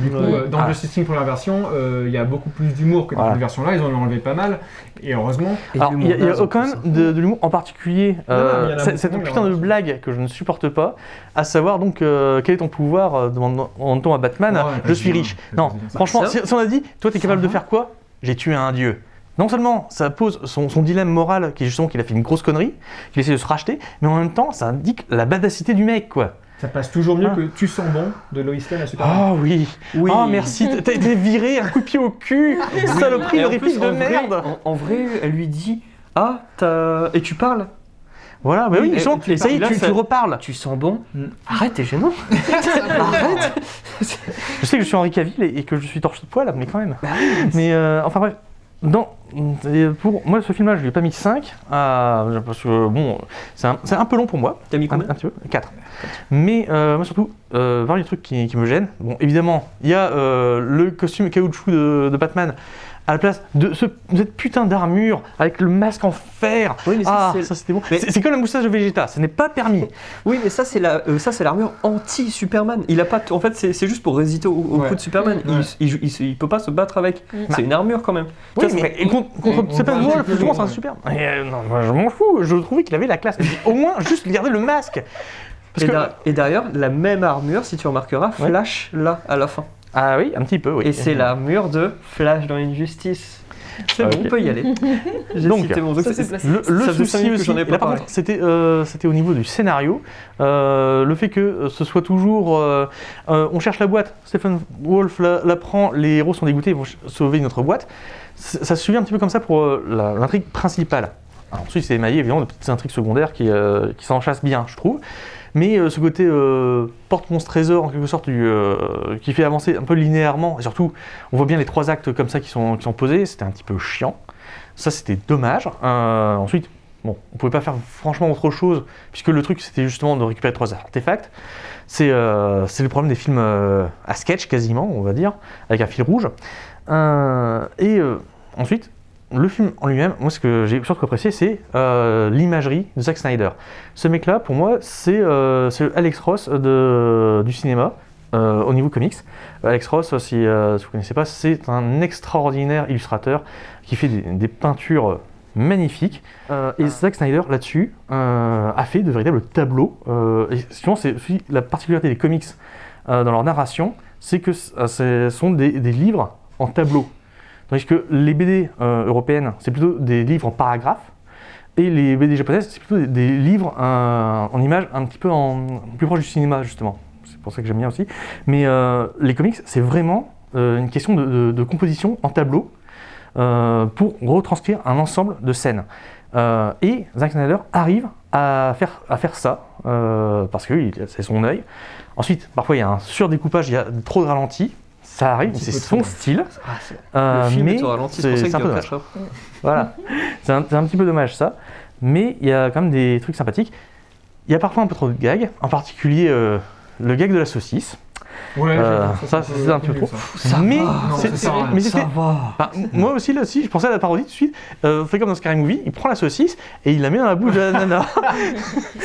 du coup, Ouais. dans Ah. Justice League première version, il y a beaucoup plus d'humour que dans Voilà. cette version-là. Ils en ont enlevé pas mal, et heureusement. Et Alors, du il y a montage, en quand plus, même hein. de l'humour en particulier, Non, non, mais il y en a cette beaucoup, putain de mais blague que je ne supporte pas, à savoir donc quel est ton pouvoir en ton à Batman, Ouais, je vas-y, suis hein, riche. vas-y, Non, vas-y. franchement, Bah, si on a dit, toi t'es capable Ça de va. faire quoi? J'ai tué un dieu. Non seulement ça pose son dilemme moral, qui est justement qu'il a fait une grosse connerie, qu'il essaie de se racheter, mais en même temps ça indique la badacité du mec, quoi. Ça passe toujours mieux Ah. que Tu sens bon de Lois Lane à Superman. Ah oui, Oui. oh merci, t'as été viré, un coup de pied au cul, saloperie Et de en plus, réplique de en vrai- merde. En vrai, elle lui dit Ah, t'as. Et tu parles Voilà, bah oui, Et- justement, et ça y est, là, tu ça- reparles. Tu sens bon Mm. Arrête, t'es gênant. Arrête. Je sais que je suis Henri Cavill et que je suis torche de poil, mais quand même. Bah Mais enfin bref, pour moi ce film-là, je lui ai pas mis 5, parce que bon, c'est un peu long pour moi, T'as mis un combien petit peu, 4. Mais moi surtout, voir les trucs qui me gênent. Bon, évidemment, il y a le costume caoutchouc de Batman à la place de cette putain d'armure avec le masque en fer. Oui, mais ça, c'est- ça c'était bon. Mais- C'est comme la moustache de Vegeta, ce n'est pas permis. Oui, mais ça c'est l'armure anti-Superman. Il a pas, en fait, c'est juste pour résister au Ouais. coup de Superman. Ouais. Il peut pas se battre avec. C'est une armure quand même. Oui, Ça, mais c'est- contre on Stephen va un Wolf, petit peu justement, long, c'est un ouais. super. Non, moi, je m'en fous, je trouvais qu'il avait la classe. Au moins, juste garder le masque. Parce que... Et d'ailleurs, la même armure, si tu remarqueras, Ouais. Flash là à la fin. Ah oui, un petit peu, oui. Et c'est l'armure de Flash dans Injustice. C'est bon, Ok. on peut y aller. J'ai Donc, cité mon ça, truc. c'est placé. Le Ça faisait 5 souci minutes que aussi, j'en ai et pas là par parlé. contre, c'était au niveau du scénario, le fait que ce soit toujours, on cherche la boîte, Stephen Wolf la prend, les héros sont dégoûtés, ils vont sauver notre boîte. Ça se suit un petit peu comme ça pour l'intrigue principale. Alors, ensuite, c'est émaillé évidemment de petites intrigues secondaires qui s'enchassent bien, je trouve. Mais ce côté porte-monstre trésor en quelque sorte qui fait avancer un peu linéairement, et surtout on voit bien les 3 actes comme ça qui sont posés, c'était un petit peu chiant. Ça c'était dommage. Ensuite, bon, on pouvait pas faire franchement autre chose, puisque le truc c'était justement de récupérer 3 artefacts. C'est le problème des films à sketch quasiment, on va dire, avec un fil rouge. Ensuite, le film en lui-même, moi ce que j'ai surtout apprécié, c'est l'imagerie de Zack Snyder. Ce mec-là, pour moi, c'est le Alex Ross du cinéma. au niveau comics. Alex Ross, si vous ne connaissez pas, c'est un extraordinaire illustrateur qui fait des peintures magnifiques. Et Zack Snyder, là-dessus, a fait de véritables tableaux. Et sinon, c'est aussi la particularité des comics dans leur narration, c'est que ce sont des livres en tableaux. Tandis que les BD européennes, c'est plutôt des livres en paragraphes. Et les BD japonaises, c'est plutôt des livres en images un petit peu plus proche du cinéma, justement. C'est pour ça que j'aime bien aussi. Mais les comics, c'est vraiment une question de composition en tableau pour retranscrire un ensemble de scènes. Et Zack Snyder arrive à faire ça, parce que c'est son œil. Ensuite, parfois, il y a un surdécoupage, il y a trop de ralentis. Ça arrive, c'est son style. Le film mais est au ralenti, c'est pour ça qu'il un peu dure dommage. 4 heures. Voilà, c'est un petit peu dommage ça, mais il y a quand même des trucs sympathiques. Il y a parfois un peu trop de gags, en particulier le gag de la saucisse. Ouais, ça c'est un peu trop. Ça mais va. Non, c'est- ça sert à rien. mais Ça c'était- va. enfin, moi aussi là aussi, je pensais à la parodie tout de suite. Fait comme dans Scary Movie, il prend la saucisse et il la met dans la bouche de la nana.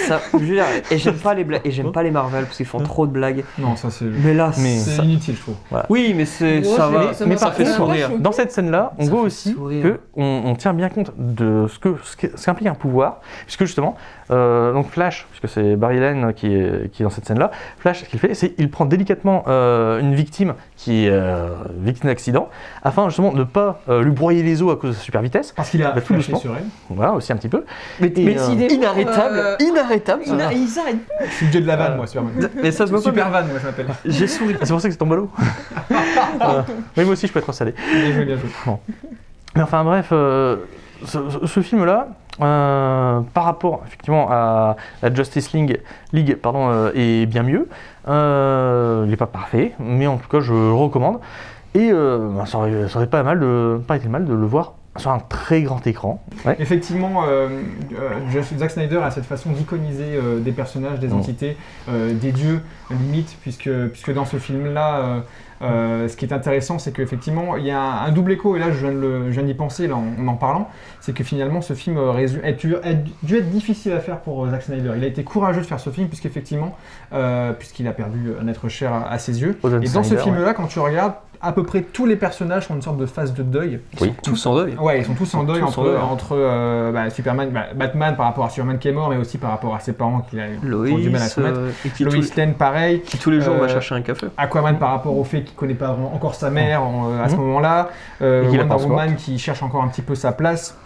Ça, je veux dire, et j'aime pas les blagues, et j'aime pas les Marvel parce qu'ils font trop de blagues. Non, ça c'est. Mais là, Mais- C'est ça- inutile, je trouve. oui, mais c'est Ouais, ça c'est- va. ça mais m'a par fait contre, sourire. dans cette scène-là, on Ça voit fait aussi sourire. que on tient bien compte de ce qu'implique un pouvoir, puisque justement, donc Flash, puisque c'est Barry Allen qui est dans cette scène-là, Flash, ce qu'il fait, c'est qu'il prend délicatement une victime qui est victime d'accident, afin justement de ne pas lui broyer les os à cause de sa super vitesse. Parce qu'il a Bah, tout flashé doucement. sur elle. Voilà, aussi un petit peu. Mais, Et, mais inarrêtable, inarrêtable. ça va. Ils s'arrêtent pas. Je suis le dieu de la vanne, moi, Superman. Mais ça se voit pas. Super van, moi, je m'appelle. J'ai souri. C'est pour ça que c'est tombé à l'eau. Mais moi aussi, je peux être salé. Bien joué, bien joué. Mais enfin bref, ce film-là, par rapport effectivement à la Justice League, est bien mieux. Il n'est pas parfait, mais en tout cas je le recommande. Et ça aurait pas été mal de le voir sur un très grand écran. Ouais. Effectivement, Zack Snyder a cette façon d'iconiser des personnages, des entités, des dieux, limite, puisque dans ce film-là, ce qui est intéressant, c'est qu'effectivement, il y a un double écho, et là je viens d'y penser là, en parlant, c'est que finalement ce film a dû être difficile à faire pour Zack Snyder. Il a été courageux de faire ce film, puisqu'effectivement, puisqu'il a perdu un être cher à ses yeux. Odin Et dans ce Snyder, film-là, quand tu regardes, à peu près tous les personnages ont une sorte de phase de deuil. Oui. Tous en deuil. Ouais, ils sont tous en deuil tous en deuil, hein. entre Superman, Batman par rapport à Superman qui est mort, mais aussi par rapport à ses parents qu'il a eu Loïs, du mal à se mettre. et qui, Lois Lane, pareil. qui tous les jours va euh, chercher un café. Aquaman par rapport au fait qu'il connaît pas vraiment encore sa mère à ce moment-là. Et qu'il a Wonder pas Woman qui cherche encore un petit peu sa place.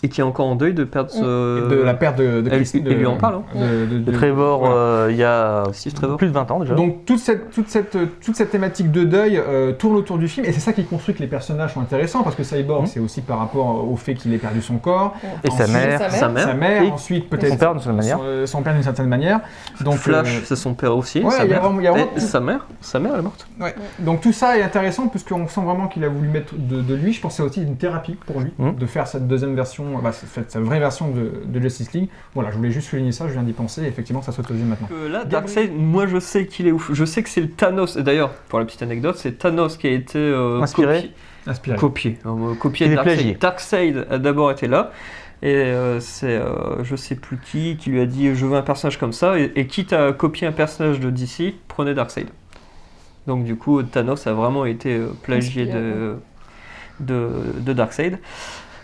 Et qui est encore en deuil de perdre ce. De la perte de elle- Chris- il lui en parle, hein. De Trevor, voilà. il y a Steve Trevor. plus de 20 ans déjà. Donc toute cette thématique de deuil tourne autour du film, et c'est ça qui construit que les personnages sont intéressants, parce que Cyborg, c'est aussi par rapport au fait qu'il ait perdu son corps, Et sa ensuite, mère. Sa mère. sa mère, Et ensuite peut-être son père d'une certaine manière. son père d'une certaine manière. Donc Flash, c'est son père aussi. ouais, sa il y a mère. vraiment- il y a vraiment- Et sa mère elle est morte. ouais. Donc tout ça est intéressant, puisqu'on sent vraiment qu'il a voulu mettre de lui. Je pensais aussi une thérapie pour lui, de faire cette deuxième version, sa vraie version de Justice League. Voilà, je voulais juste souligner ça, je viens d'y penser, et effectivement ça saute aux yeux maintenant. Là, Darkseid, moi je sais qu'il est ouf. Je sais que c'est le Thanos. Et d'ailleurs, pour la petite anecdote, c'est Thanos qui a été Inspiré. Inspiré. copié Il est de plagié. Darkseid. Darkseid a d'abord été là. Et c'est je sais plus qui lui a dit je veux un personnage comme ça. Et quitte à copier un personnage de DC, prenez Darkseid. Donc du coup, Thanos a vraiment été plagié de Darkseid.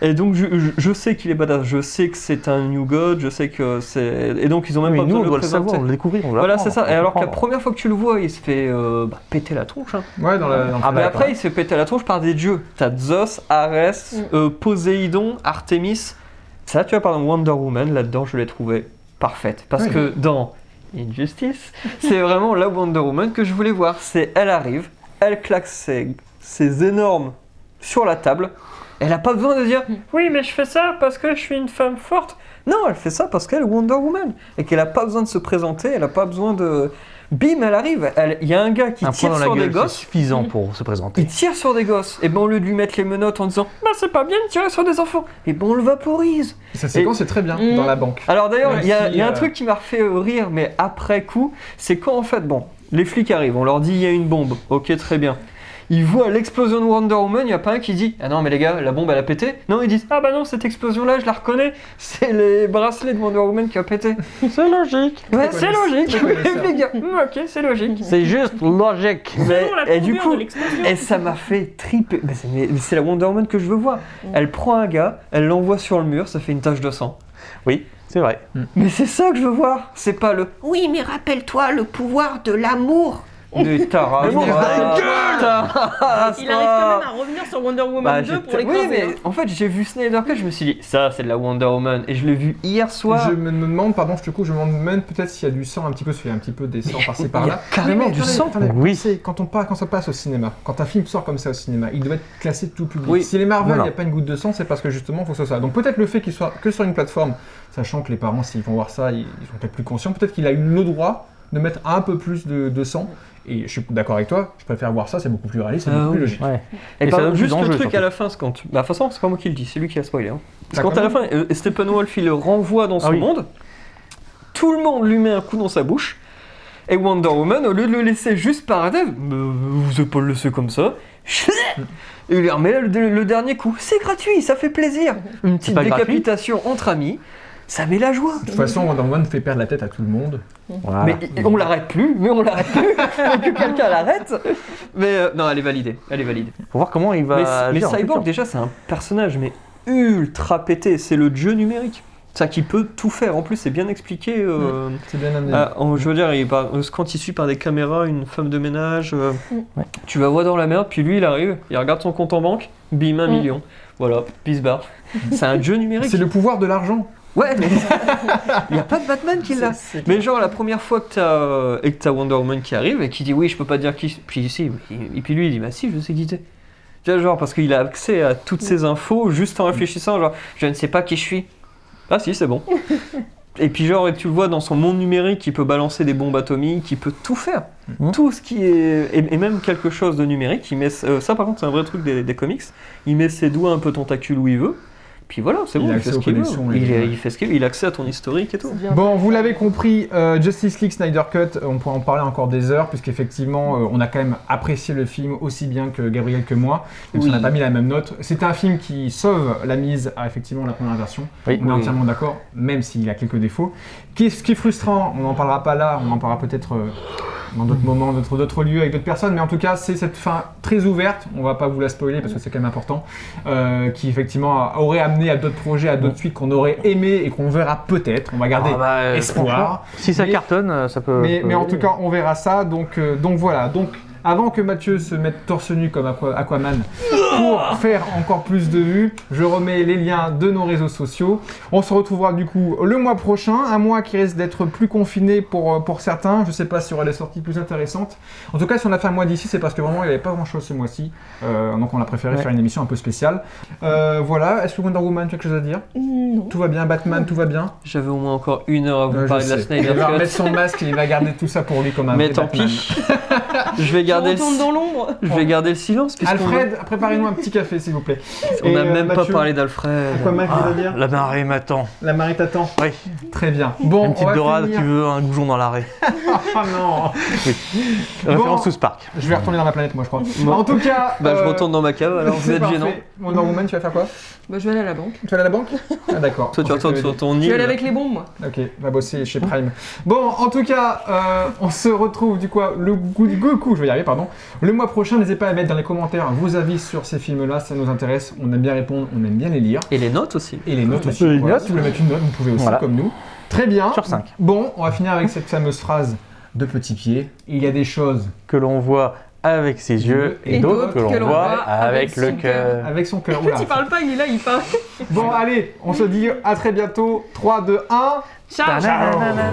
Et donc je sais qu'il est badass, je sais que c'est un New God, je sais que c'est... Et donc ils ont même Mais pas nous, besoin on de doit le le présenter. savoir, on le découvrir, on doit Voilà, l'apprendre, c'est ça. on Et alors que la comprend. première fois que tu le vois, il se fait péter la tronche. Hein. Ouais, dans la. Ah Mais bah, après, il se fait péter la tronche par des dieux. T'as Zeus, Arès, Poséidon, Artemis. Ça, tu vois, par exemple, Wonder Woman, là-dedans, je l'ai trouvé parfaite. Parce Oui. que dans Injustice, c'est vraiment la Wonder Woman que je voulais voir. Elle arrive, elle claque ses énormes sur la table. Elle n'a pas besoin de dire « Oui, mais je fais ça parce que je suis une femme forte ». Non, elle fait ça parce qu'elle est Wonder Woman. Et qu'elle n'a pas besoin de se présenter, elle n'a pas besoin de... Bim, elle arrive. Il y a un gars qui Un point tire dans la sur des gueule, c'est gosses. suffisant pour se présenter. Il tire sur des gosses. Et ben au lieu de lui mettre les menottes en disant bah c'est pas bien de tirer sur des enfants, et ben on le vaporise. Cette séquence est très bien dans la banque. Alors d'ailleurs, il y a Merci, un truc qui m'a refait rire, mais après coup, c'est quand en fait, bon, les flics arrivent, on leur dit il y a une bombe, ok très bien. ils voient l'explosion de Wonder Woman, il n'y a pas un qui dit ah non mais les gars, la bombe elle a pété. Non, ils disent ah bah non, cette explosion là je la reconnais, c'est les bracelets de Wonder Woman qui a pété. C'est logique. Ouais, c'est logique. Je connais ça. Les gars, ok, c'est logique. C'est juste logique. Mais, Selon la et du courbure coup, de l'explosion. et ça m'a fait triper. Mais c'est la Wonder Woman que je veux voir. Elle prend un gars, elle l'envoie sur le mur, ça fait une tache de sang. Oui, c'est vrai. Mais c'est ça que je veux voir. C'est pas le oui, mais rappelle-toi le pouvoir de l'amour. De Tara. Mais Il arrive quand même à revenir sur Wonder Woman 2 pour l'écraser. Oui, mais en fait, j'ai vu Snyder Cut, je me suis dit, ça, c'est de la Wonder Woman. Et je l'ai vu hier soir. Je me demande, pardon, je te coupe, je me demande peut-être s'il y a du sang un petit peu, s'il y a un petit peu des sangs par-ci Il y par-là. a carrément du sang. Oui. Quand ça passe au cinéma, quand un film sort comme ça au cinéma, il doit être classé tout public. Oui. Si les Marvel, il Non. n'y a pas une goutte de sang, c'est parce que justement, il faut que ce soit ça. Donc peut-être le fait qu'il soit que sur une plateforme, sachant que les parents, s'ils vont voir ça, ils sont peut-être plus conscients, peut-être qu'il a eu le droit de mettre un peu plus de sang. Et je suis d'accord avec toi, je préfère voir ça, c'est beaucoup plus réaliste, c'est beaucoup plus logique. Ouais. Et, Et par ça contre, donne juste plus le d'enjeux, truc à surtout. la fin, c'est quand tu... Bah, de toute façon, c'est pas moi qui le dis, c'est lui qui a spoilé. Hein. Parce D'accord. quand à la fin, Steppenwolf, il le renvoie dans son oui. monde, tout le monde lui met un coup dans sa bouche, et Wonder Woman, au lieu de le laisser juste par terre, vous n'avez pas le laisser comme ça, et il lui remet le dernier coup. C'est gratuit, ça fait plaisir. Une petite pas gratuit. décapitation entre amis, ça met la joie. De toute façon, Wonder Woman fait perdre la tête à tout le monde. Voilà. Mais on l'arrête plus, mais que quelqu'un l'arrête. Mais non, elle est validée, Faut voir comment il va. Mais agir en Cyborg, futur. déjà, c'est un personnage mais ultra pété. C'est le dieu numérique. C'est-à-dire qu'il peut tout faire. En plus, c'est bien expliqué. C'est bien amené. Je veux dire, quand il suit par des caméras une femme de ménage, Ouais. tu vas voir dans la merde, puis lui, il arrive, il regarde son compte en banque, bim, 1 million. Voilà, puis il se barre. C'est un dieu numérique. C'est le pouvoir de l'argent. Ouais, mais il n'y a pas de Batman qui l'a. Mais genre, la première fois que t'as Wonder Woman qui arrive et qui dit oui, je peux pas dire qui. Puis si, et puis lui, il dit bah si, je sais qui t'es. Tu vois, genre, parce qu'il a accès à toutes ces infos juste en réfléchissant, genre, je ne sais pas qui je suis. Ah si, c'est bon. Et puis genre, tu le vois dans son monde numérique, il peut balancer des bombes atomiques, il peut tout faire. Tout ce qui est... Et même quelque chose de numérique, il met... ça par contre, c'est un vrai truc des comics. Il met ses doigts un peu tentacules où il veut. Puis voilà, c'est bon, Il a il fait accès ce qu'il aux connexions, veut. les gars. Il fait ce qu'il veut, il a accès à ton historique et tout. C'est bien. Bon, vous l'avez compris, Justice League Snyder Cut, on pourrait en parler encore des heures, puisqu'effectivement, on a quand même apprécié le film aussi bien que Gabriel que moi, même si on n'a pas mis la même note. C'est un film qui sauve la mise à effectivement la première version. Oui. On est entièrement d'accord, même s'il a quelques défauts. Ce qui est frustrant, on n'en parlera pas là, on en parlera peut-être dans d'autres moments, d'autres lieux, avec d'autres personnes, mais en tout cas, c'est cette fin très ouverte, on va pas vous la spoiler parce que c'est quand même important, qui effectivement aurait amené à d'autres projets, à d'autres suites qu'on aurait aimé et qu'on verra peut-être, on va garder Ah bah, espoir. franchement, si ça Mais- cartonne, ça peut. Mais en tout cas, on verra ça. Donc voilà. Donc, avant que Mathieu se mette torse nu comme Aquaman pour faire encore plus de vues, je remets les liens de nos réseaux sociaux. On se retrouvera du coup le mois prochain, un mois qui risque d'être plus confiné pour certains. Je sais pas s'il y aura des sorties plus intéressantes. En tout cas, si on a fait un mois d'ici, c'est parce que vraiment il n'y avait pas grand chose ce mois-ci. Donc on a préféré faire une émission un peu spéciale. Voilà. Est-ce que Wonder Woman, tu as quelque chose à dire? Non. Tout va bien, Batman, tout va bien. J'avais au moins encore 1 heure à vous Je parler de la sais. Snyder Il va remettre Cut. son masque et il va garder tout ça pour lui comme un Mais vrai tant Batman. pis. Je vais Je garder retourne dans l'ombre. Je vais garder le silence puisqu'on Alfred, préparez-nous un petit café s'il vous plaît. on n'a Et, même pas Mathieu, parlé d'Alfred. Aquaman, qu'est-ce que tu veux dire La marée m'attend. La marée t'attend. Oui. Très bien. Bon, Une petite on va dorade finir. qui veut un goujon dans l'arrêt. Ah non. Référence sous Spark. Je vais retourner dans ma planète, moi, je crois. Bon. En tout cas, Bah, je retourne dans ma cave alors, vous c'est êtes parfait. gênant. Wonder Woman, tu vas faire quoi? Bah, je vais aller à la banque. Tu vas aller à la banque? Ah d'accord. Toi, tu Je pensais retournes que sur ton Je île. vais aller avec les bombes, moi. Ok, va bosser chez Prime. Bon, en tout cas, on se retrouve du coup je vais y arriver, pardon. Le mois prochain, n'hésitez pas à mettre dans les commentaires vos avis sur ces films-là, ça nous intéresse. On aime bien répondre, on aime bien les lire. Et les notes aussi. Et les notes aussi. Les Voilà, notes. si vous voulez mettre une note, vous pouvez aussi, Voilà. comme nous. Très bien. Sur 5. Bon, on va finir avec cette fameuse phrase de Petit Pied. Il y a des choses Que l'on voit avec ses yeux et, Et d'autres que l'on voit avec son le cœur. cœur. avec son cœur. En fait, Oula. il parle pas, il est là, il parle. Bon, allez, on se dit à très bientôt. 3, 2, 1. Ciao. Ta-na-na-na-na.